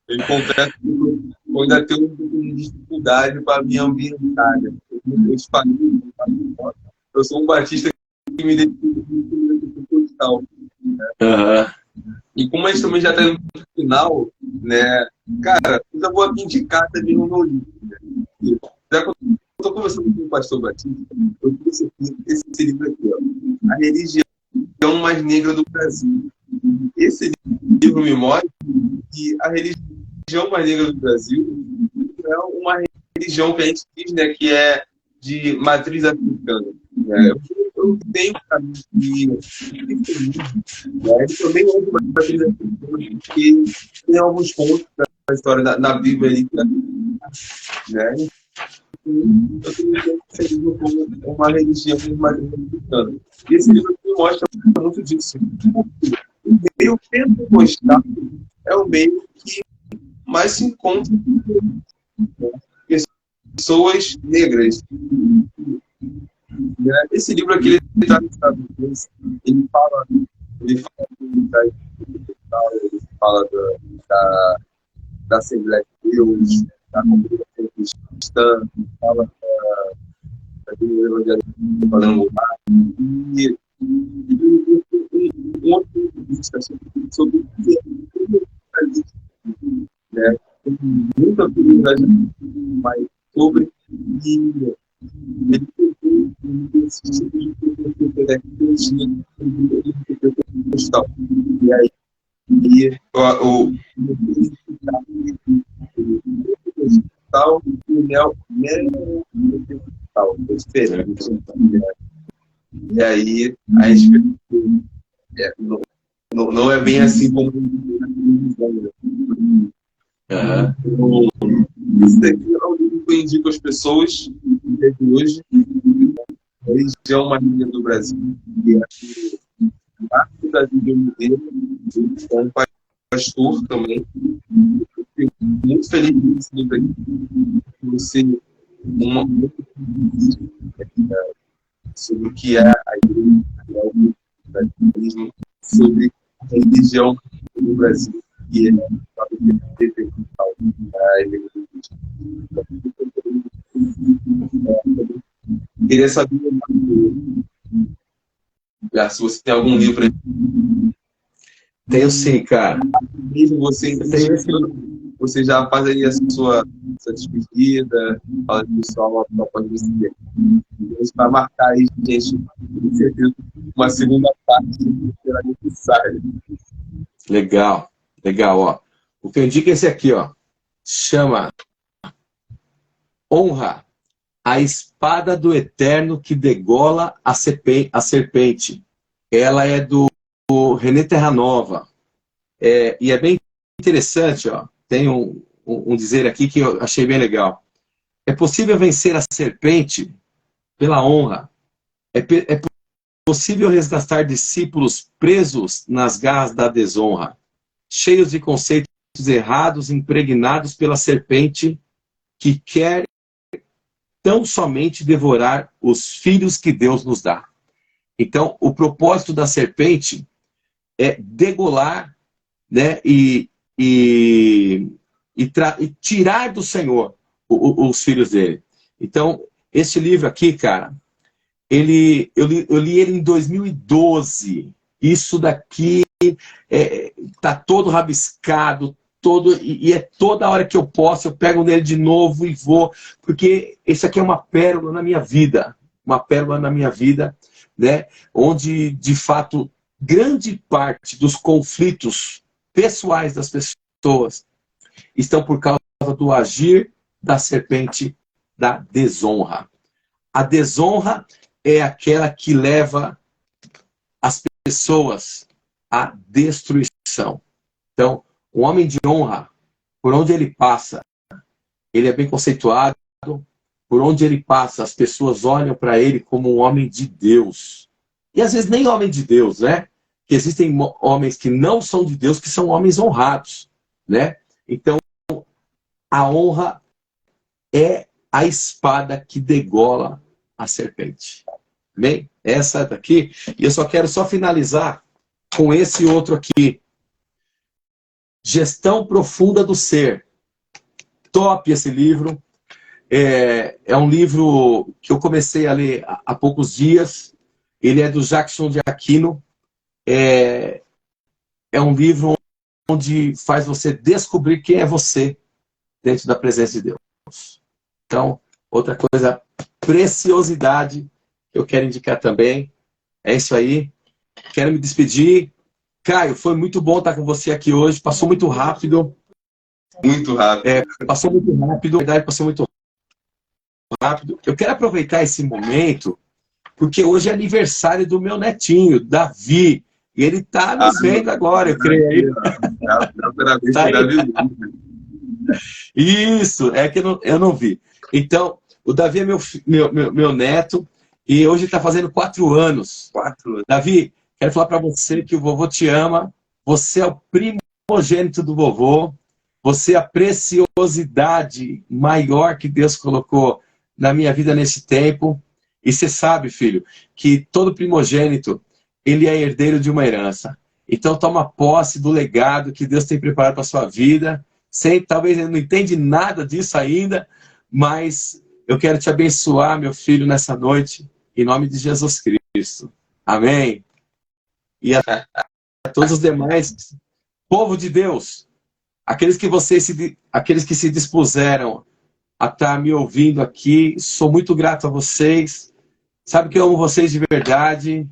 Eu confesso que eu ainda tenho um pouco de dificuldade para me ambientar, né? Eu te falei, eu sou um batista que me identifica com cultural. Uhum. E como a gente também já está no final, né? Cara, eu já vou aqui indicar também um meu livro. Né? Já que eu estou conversando com o pastor Batista, eu trouxe aqui esse livro aqui, ó, A Religião Mais Negra do Brasil. Esse livro me mostra que a religião mais negra do Brasil é uma religião que a gente diz, né, que é de matriz africana. Né? Eu tenho para mim que ele também é de matriz africana, porque tem alguns pontos da história na Bíblia ali, né? Eu tenho esse livro como uma religião de matriz africana. E esse livro me mostra muito disso. O meio pentecostal é o meio que mais se encontra pessoas negras. Esse livro aqui, ele está nos Estados Unidos, ele fala ele fala da Assembleia de Deus, da comunidade cristã, fala da Evangelho falando lá, e um outro vista sobre o que é né? Tem muita curiosidade mais sobre e ele tem esse tipo de tecnologia e aí o tal e o neo é diferente. E aí a gente não é bem assim como esse daqui é o livro que eu indico às pessoas desde hoje, a religião marinha do Brasil, que é parte da Bíblia Modelo, é um pastor também. Eu fico muito feliz com esse livro aqui, você sobre o que é a igreja, sobre a religião no Brasil, que é queria saber se você tem algum livro aí. Tenho sim, cara. Mesmo você já faz aí a sua despedida, fala que o pessoal pode você para marcar aí, gente, com certeza, uma segunda parte será necessária. Legal, legal, ó. O que eu indico é esse aqui, ó. Chama Honra, a espada do Eterno que degola a serpente. Ela é do René Terranova. E é bem interessante, ó. Tem um dizer aqui que eu achei bem legal. É possível vencer a serpente pela honra. É possível resgatar discípulos presos nas garras da desonra, cheios de conceitos errados, impregnados pela serpente que quer tão somente devorar os filhos que Deus nos dá. Então, o propósito da serpente é degolar, né, e tirar do Senhor os filhos dele. Então, esse livro aqui, cara, eu li ele em 2012. Isso daqui tá todo rabiscado, e é toda hora que eu posso, eu pego nele de novo e vou, porque esse aqui é uma pérola na minha vida, né? Onde, de fato, grande parte dos conflitos pessoais das pessoas estão por causa do agir da serpente da desonra. A desonra é aquela que leva as pessoas à destruição. Então, o homem de honra, por onde ele passa, ele é bem conceituado, por onde ele passa, as pessoas olham para ele como um homem de Deus. E às vezes nem homem de Deus, né? Que existem homens que não são de Deus, que são homens honrados, né? Então, a honra é a espada que degola a serpente. Bem, essa daqui, e eu só quero finalizar com esse outro aqui. Gestão Profunda do Ser. Top esse livro. É um livro que eu comecei a ler há poucos dias. Ele é do Jackson de Aquino. É um livro onde faz você descobrir quem é você dentro da presença de Deus. Então, outra coisa, preciosidade, que eu quero indicar também. É isso aí. Quero me despedir. Caio, foi muito bom estar com você aqui hoje. Passou muito rápido. Muito rápido. Passou muito rápido. Na verdade, passou muito rápido. Eu quero aproveitar esse momento, porque hoje é aniversário do meu netinho, Davi. E ele está nos vendo agora, eu creio. Tá aí. Isso, é que eu não vi. Então, o Davi é meu neto, e hoje está fazendo 4 anos. 4 anos. Davi, quero falar para você que o vovô te ama. Você é o primogênito do vovô. Você é a preciosidade maior que Deus colocou na minha vida nesse tempo. E você sabe, filho, que todo primogênito, ele é herdeiro de uma herança. Então toma posse do legado que Deus tem preparado para a sua vida. Talvez ele não entende nada disso ainda, mas eu quero te abençoar, meu filho, nessa noite, em nome de Jesus Cristo. Amém. E a todos os demais, povo de Deus, aqueles que se dispuseram a estar me ouvindo aqui, sou muito grato a vocês. Sabe que eu amo vocês de verdade.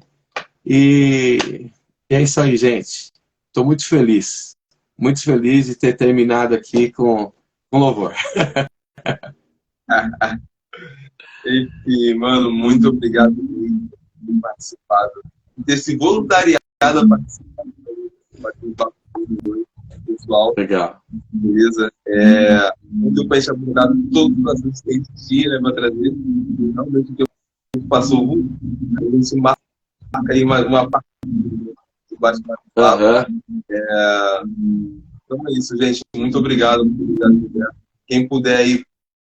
E é isso aí, gente. Estou muito feliz de ter terminado aqui com louvor. E, mano, muito obrigado por ter participado, por ter se voluntariado a participar do papo pessoal. Legal. Beleza? Não deu para gente abordar todos os assuntos que a gente tinha, né, para trazer. Realmente o que passou, a gente marca aí uma parte do bate-papo. Então é isso, gente. Muito obrigado. Quem puder aí,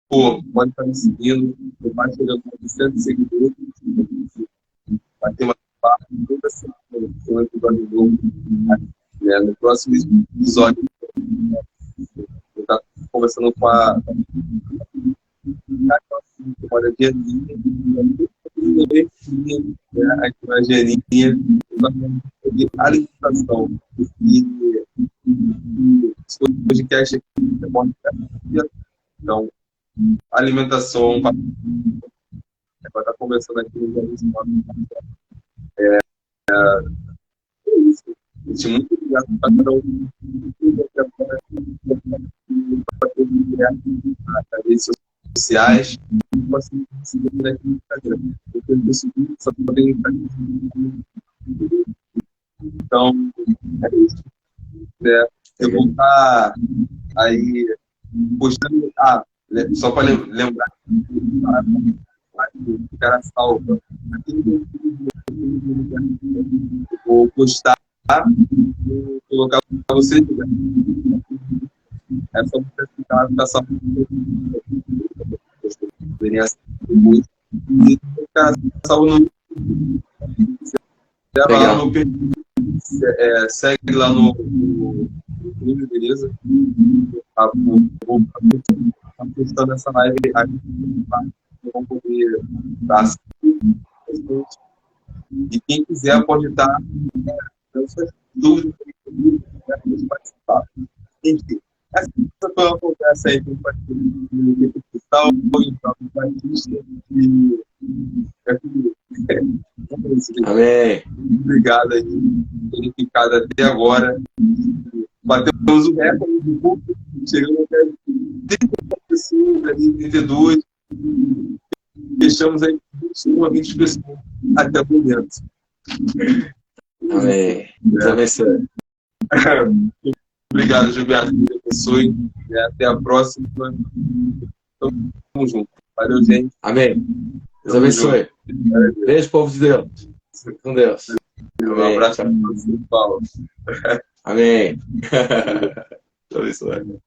pode estar me seguindo. Eu mais chegando com 100 seguidores. Vai ter uma parte toda semana, um episódio novo. No próximo episódio, eu vou estar conversando com a Geninha, a Geninha, sobre alimentação. E esse podcast aqui é bom. Então, alimentação, vai estar conversando aqui no dia 19. É isso. Gente, muito obrigado por cada um. Nas redes sociais. Assim, seguindo aqui no Instagram. Eu tenho conseguido só poder entrar aqui. Então, é isso. Eu vou estar aí postando. Só para lembrar, o cara salva. Vou postar, vou colocar para vocês. É só você ficar salvo. E ficar salvo no. Lá no segue lá no YouTube, beleza? Vou estar postando essa live aqui. Vão poder dar. E quem quiser pode estar dando suas dúvidas para participar. Enfim, essa foi uma conversa aí com o pastor Cristal e o próprio Batista. Amém. Obrigado aí por terem ficado até agora. Batemos o recorde do público, chegamos até 30 pessoas, ali, 32. Fechamos aí 21 a 20 pessoas até o momento. Amém. Obrigado, Gilberto. Deus abençoe. Até a próxima. Tamo junto. Valeu, gente. Amém. Deus abençoe. Beijo, povo de Deus. Com Deus. Um abraço para você, Paulo. Amém. Deus abençoe.